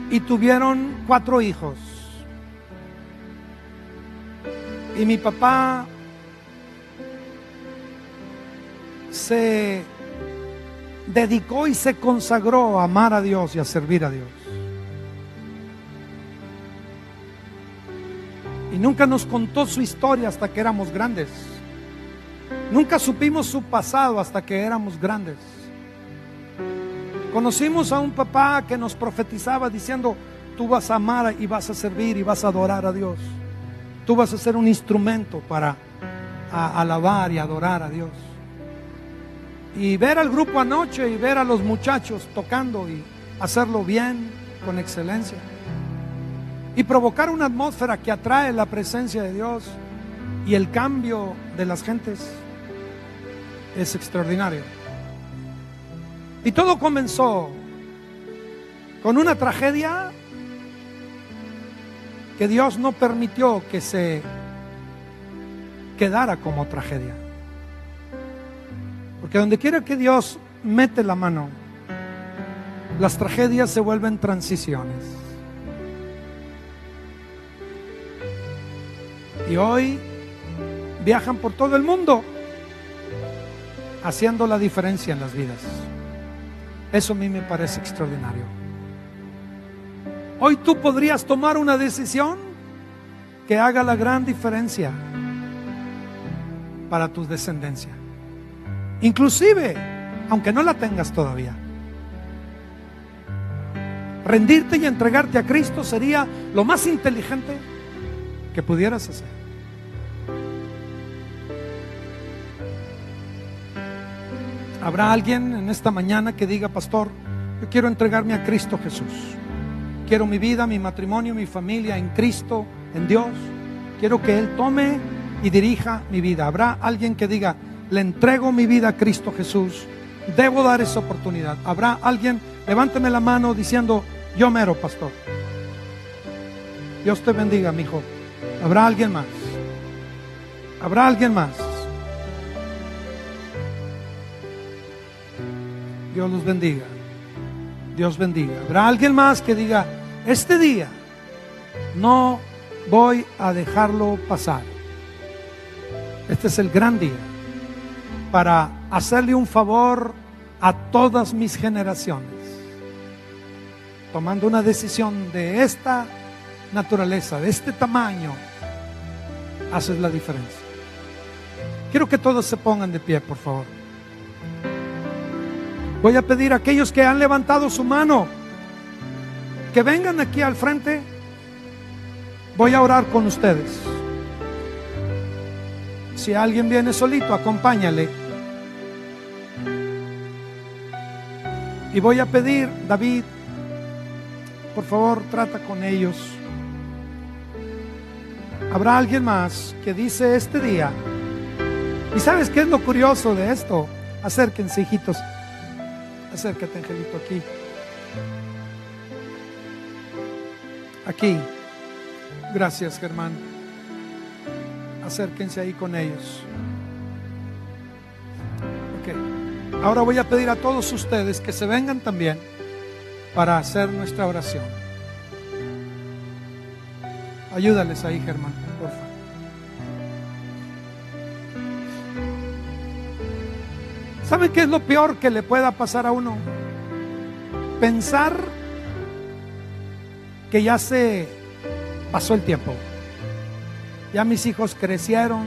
Y tuvieron 4 hijos. Y mi papá se dedicó y se consagró a amar a Dios y a servir a Dios. Y nunca nos contó su historia hasta que éramos grandes. Nunca supimos su pasado hasta que éramos grandes. Conocimos a un papá que nos profetizaba diciendo: tú vas a amar y vas a servir y vas a adorar a Dios. Tú vas a ser un instrumento para alabar y adorar a Dios. Y ver al grupo anoche y ver a los muchachos tocando y hacerlo bien, con excelencia. Y provocar una atmósfera que atrae la presencia de Dios y el cambio de las gentes es extraordinario. Y todo comenzó con una tragedia que Dios no permitió que se quedara como tragedia. Porque donde quiera que Dios mete la mano, las tragedias se vuelven transiciones. Y hoy viajan por todo el mundo haciendo la diferencia en las vidas. Eso a mí me parece extraordinario. Hoy tú podrías tomar una decisión que haga la gran diferencia para tu descendencia. Inclusive, aunque no la tengas todavía. Rendirte y entregarte a Cristo sería lo más inteligente que pudieras hacer. ¿Habrá alguien en esta mañana que diga: pastor, yo quiero entregarme a Cristo Jesús? Quiero mi vida, mi matrimonio, mi familia en Cristo, en Dios. Quiero que Él tome y dirija mi vida. ¿Habrá alguien que diga: le entrego mi vida a Cristo Jesús? Debo dar esa oportunidad. ¿Habrá alguien? Levánteme la mano diciendo: yo mero, pastor. Dios te bendiga, mi hijo. ¿Habrá alguien más? ¿Habrá alguien más? Dios los bendiga. Dios bendiga. ¿Habrá alguien más que diga: Este día no voy a dejarlo pasar. Este es el gran día para hacerle un favor a todas mis generaciones, tomando una decisión de esta naturaleza, de este tamaño. Haces la diferencia. Quiero que todos se pongan de pie, por favor. Voy a pedir a aquellos que han levantado su mano que vengan aquí al frente. Voy a orar con ustedes. Si alguien viene solito, acompáñale. Y voy a pedir, David, por favor, trata con ellos. Habrá alguien más que dice este día. ¿Y sabes qué es lo curioso de esto? Acérquense, hijitos. Acércate, Angelito, aquí. Aquí. Gracias, Germán. Acérquense ahí con ellos. Ok. Ahora voy a pedir a todos ustedes que se vengan también para hacer nuestra oración. Ayúdales ahí, Germán, por favor. ¿Saben qué es lo peor que le pueda pasar a uno? Pensar que ya se pasó el tiempo. Ya mis hijos crecieron,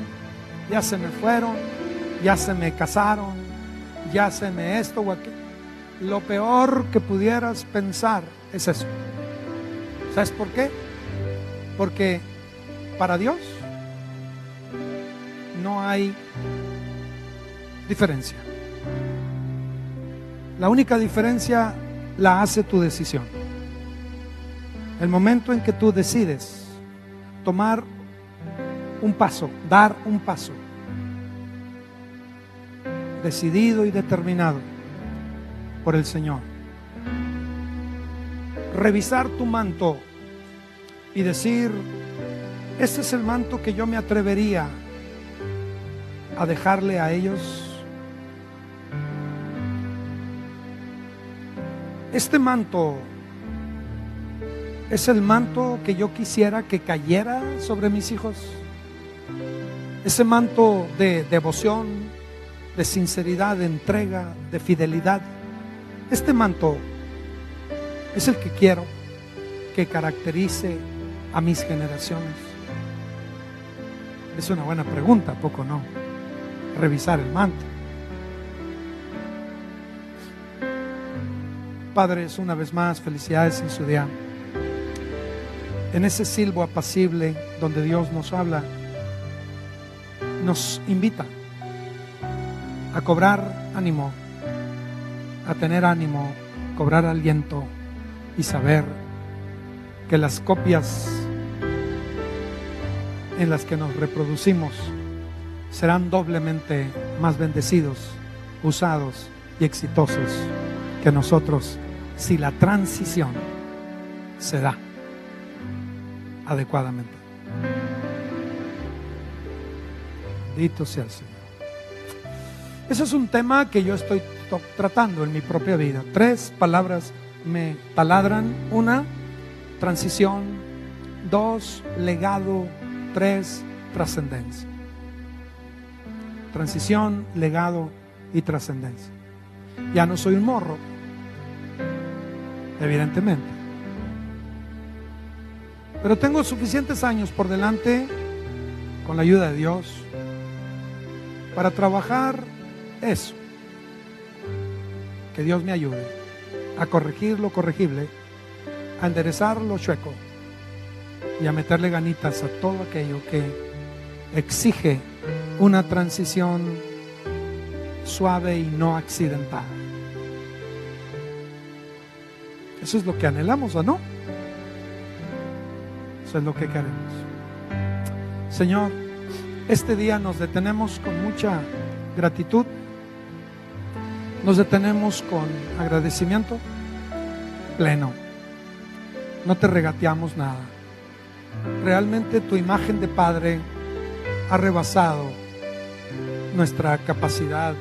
ya se me fueron, ya se me casaron, ya se me esto o aquello. Lo peor que pudieras pensar es eso. ¿Sabes por qué? Porque para Dios no hay diferencia. La única diferencia la hace tu decisión. El momento en que tú decides tomar un paso, dar un paso, decidido y determinado por el Señor, revisar tu manto y decir: este es el manto que yo me atrevería a dejarle a ellos. Este manto es el manto que yo quisiera que cayera sobre mis hijos. Ese manto de devoción, de sinceridad, de entrega, de fidelidad. Este manto es el que quiero que caracterice a mis generaciones. Es una buena pregunta, ¿a poco no? Revisar el manto. Padres, una vez más, felicidades en su día. En ese silbo apacible donde Dios nos habla, nos invita a cobrar ánimo, a tener ánimo, cobrar aliento y saber que las copias en las que nos reproducimos serán doblemente más bendecidos, usados y exitosos que nosotros, si la transición se da adecuadamente. Bendito sea el Señor. Ese es un tema que yo estoy tratando en mi propia vida. 3 palabras me taladran. 1, transición. 2, legado. 3, trascendencia. Transición, legado y trascendencia. Ya no soy un morro, evidentemente, pero tengo suficientes años por delante, con la ayuda de Dios, para trabajar eso. Que Dios me ayude a corregir lo corregible, a enderezar lo chueco y a meterle ganitas a todo aquello que exige una transición suave y no accidentada. Eso es lo que anhelamos, ¿o no? Eso es lo que queremos. Señor, este día nos detenemos con mucha gratitud, nos detenemos con agradecimiento pleno. No te regateamos nada. Realmente tu imagen de Padre ha rebasado nuestra capacidad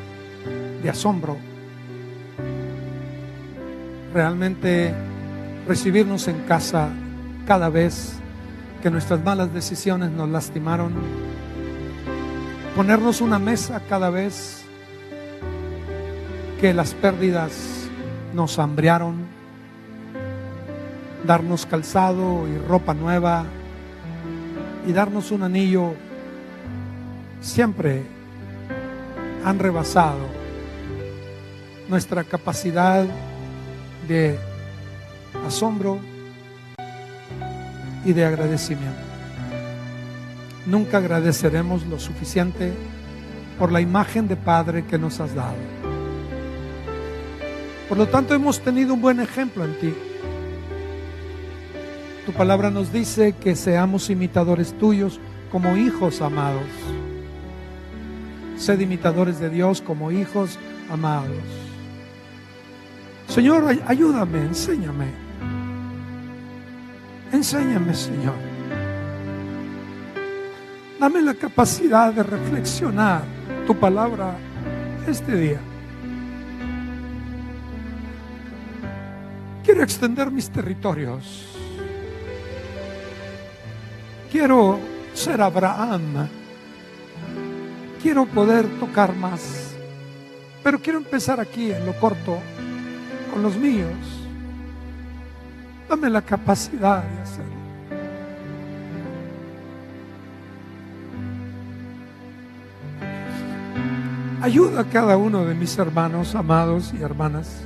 de asombro. Realmente recibirnos en casa cada vez que nuestras malas decisiones nos lastimaron, ponernos una mesa cada vez que las pérdidas nos hambriaron, darnos calzado y ropa nueva y darnos un anillo. Siempre han rebasado nuestra capacidad de asombro y de agradecimiento. Nunca agradeceremos lo suficiente por la imagen de Padre que nos has dado. Por lo tanto, hemos tenido un buen ejemplo en ti. Tu palabra nos dice que seamos imitadores tuyos como hijos amados. Sed imitadores de Dios como hijos amados. Señor, ayúdame, enséñame. Enséñame, Señor. Dame la capacidad de reflexionar tu palabra este día. Quiero extender mis territorios. Quiero ser Abraham. Quiero poder tocar más. Pero quiero empezar aquí en lo corto, con los míos. Dame la capacidad de hacerlo. Ayuda a cada uno de mis hermanos amados y hermanas,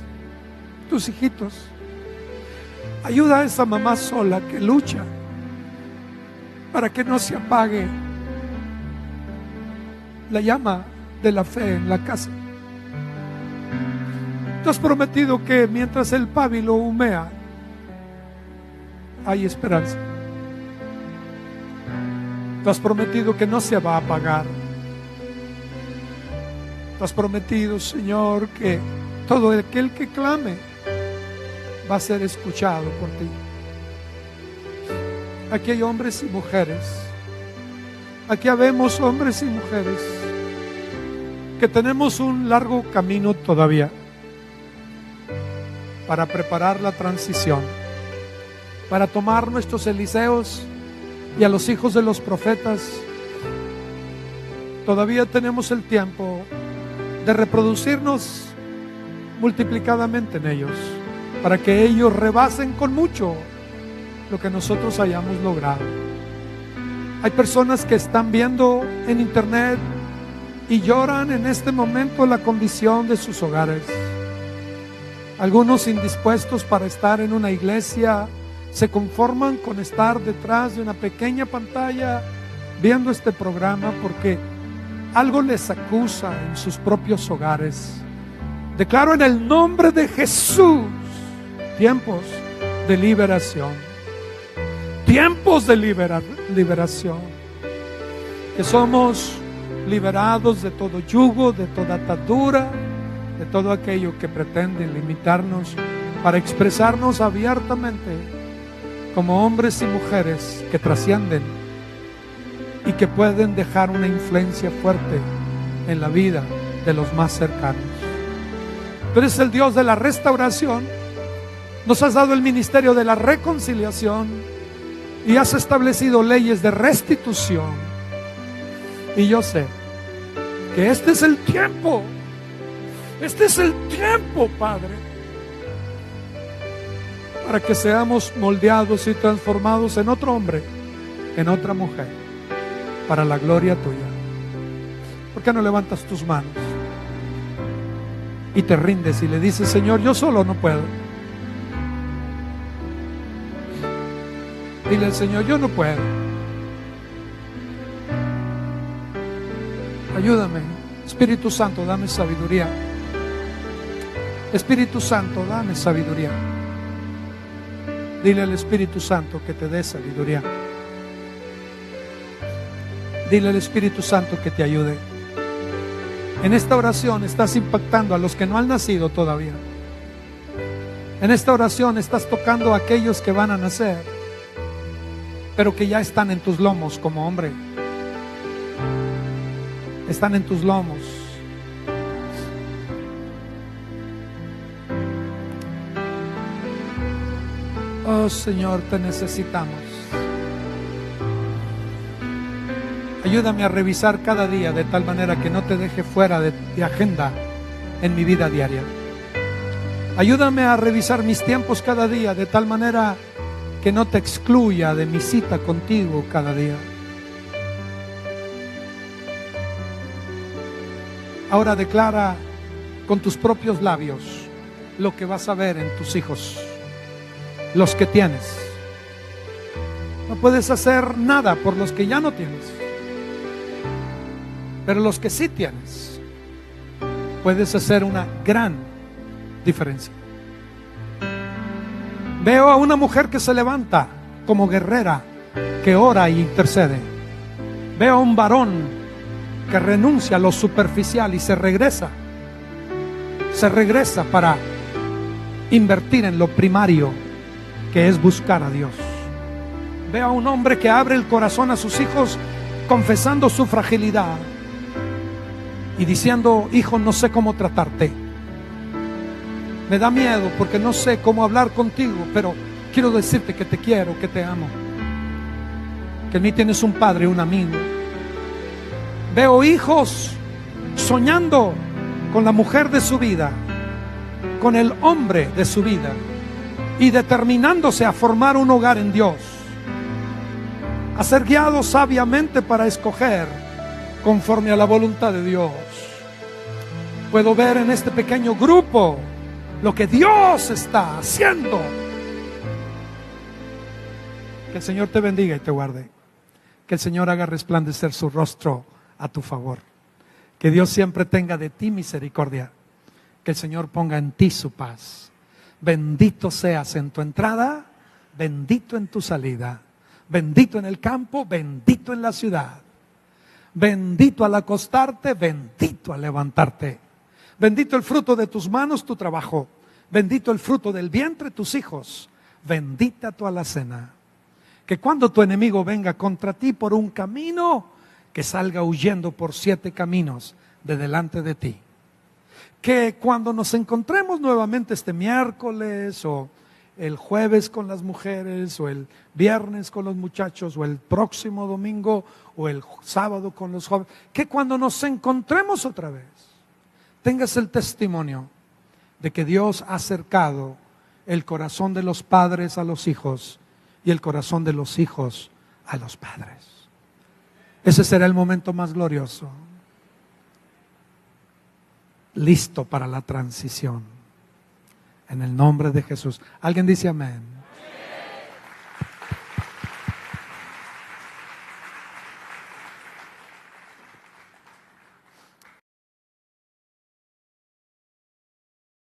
tus hijitos. Ayuda a esa mamá sola que lucha para que no se apague la llama de la fe en la casa. Tú has prometido que mientras el pábilo humea, hay esperanza. Tú has prometido que no se va a apagar. Tú has prometido, Señor, que todo aquel que clame va a ser escuchado por ti. Aquí hay hombres y mujeres. Aquí habemos hombres y mujeres que tenemos un largo camino todavía para preparar la transición, para tomar nuestros Eliseos y a los hijos de los profetas. Todavía tenemos el tiempo de reproducirnos multiplicadamente en ellos, para que ellos rebasen con mucho lo que nosotros hayamos logrado. Hay personas que están viendo en internet y lloran en este momento la condición de sus hogares. Algunos indispuestos para estar en una iglesia se conforman con estar detrás de una pequeña pantalla viendo este programa porque algo les acusa en sus propios hogares. Declaro en el nombre de Jesús tiempos de liberación. Tiempos de liberación. Que somos liberados de todo yugo, de toda atadura, de todo aquello que pretende limitarnos, para expresarnos abiertamente como hombres y mujeres que trascienden y que pueden dejar una influencia fuerte en la vida de los más cercanos. Tú eres el Dios de la restauración. Nos has dado el ministerio de la reconciliación y has establecido leyes de restitución. Y yo sé que este es el tiempo. Este es el tiempo, Padre, para que seamos moldeados y transformados en otro hombre, en otra mujer, para la gloria tuya. ¿Por qué no levantas tus manos y te rindes y le dices: Señor, yo solo no puedo? Dile al Señor: yo no puedo. Ayúdame. Espíritu Santo, dame sabiduría. Espíritu Santo, dame sabiduría. Dile al Espíritu Santo que te dé sabiduría. Dile al Espíritu Santo que te ayude. En esta oración estás impactando a los que no han nacido todavía. En esta oración estás tocando a aquellos que van a nacer, pero que ya están en tus lomos como hombre. Están en tus lomos. Oh Señor, te necesitamos. Ayúdame a revisar cada día de tal manera que no te deje fuera de agenda en mi vida diaria. Ayúdame a revisar mis tiempos cada día de tal manera que no te excluya de mi cita contigo cada día. Ahora declara con tus propios labios lo que vas a ver en tus hijos, los que tienes. No puedes hacer nada por los que ya no tienes, pero los que sí tienes, puedes hacer una gran diferencia. Veo a una mujer que se levanta como guerrera, que ora y intercede. Veo a un varón que renuncia a lo superficial y se regresa para invertir en lo primario, que es buscar a Dios. Veo a un hombre que abre el corazón a sus hijos, confesando su fragilidad y diciendo: hijo, no sé cómo tratarte, me da miedo porque no sé cómo hablar contigo, pero quiero decirte que te quiero, que te amo, que en mí tienes un padre, un amigo. Veo hijos soñando con la mujer de su vida, con el hombre de su vida, y determinándose a formar un hogar en Dios, a ser guiados sabiamente para escoger conforme a la voluntad de Dios. Puedo ver en este pequeño grupo lo que Dios está haciendo. Que el Señor te bendiga y te guarde. Que el Señor haga resplandecer su rostro a tu favor. Que Dios siempre tenga de ti misericordia. Que el Señor ponga en ti su paz. Bendito seas en tu entrada, bendito en tu salida, bendito en el campo, bendito en la ciudad, bendito al acostarte, bendito al levantarte, bendito el fruto de tus manos, tu trabajo, bendito el fruto del vientre, tus hijos, bendita tu alacena. Que cuando tu enemigo venga contra ti por un camino, que salga huyendo por 7 caminos de delante de ti. Que cuando nos encontremos nuevamente este miércoles, o el jueves con las mujeres, o el viernes con los muchachos, o el próximo domingo, o el sábado con los jóvenes, que cuando nos encontremos otra vez, tengas el testimonio de que Dios ha acercado el corazón de los padres a los hijos y el corazón de los hijos a los padres. Ese será el momento más glorioso, listo para la transición. En el nombre de Jesús. ¿Alguien dice amén?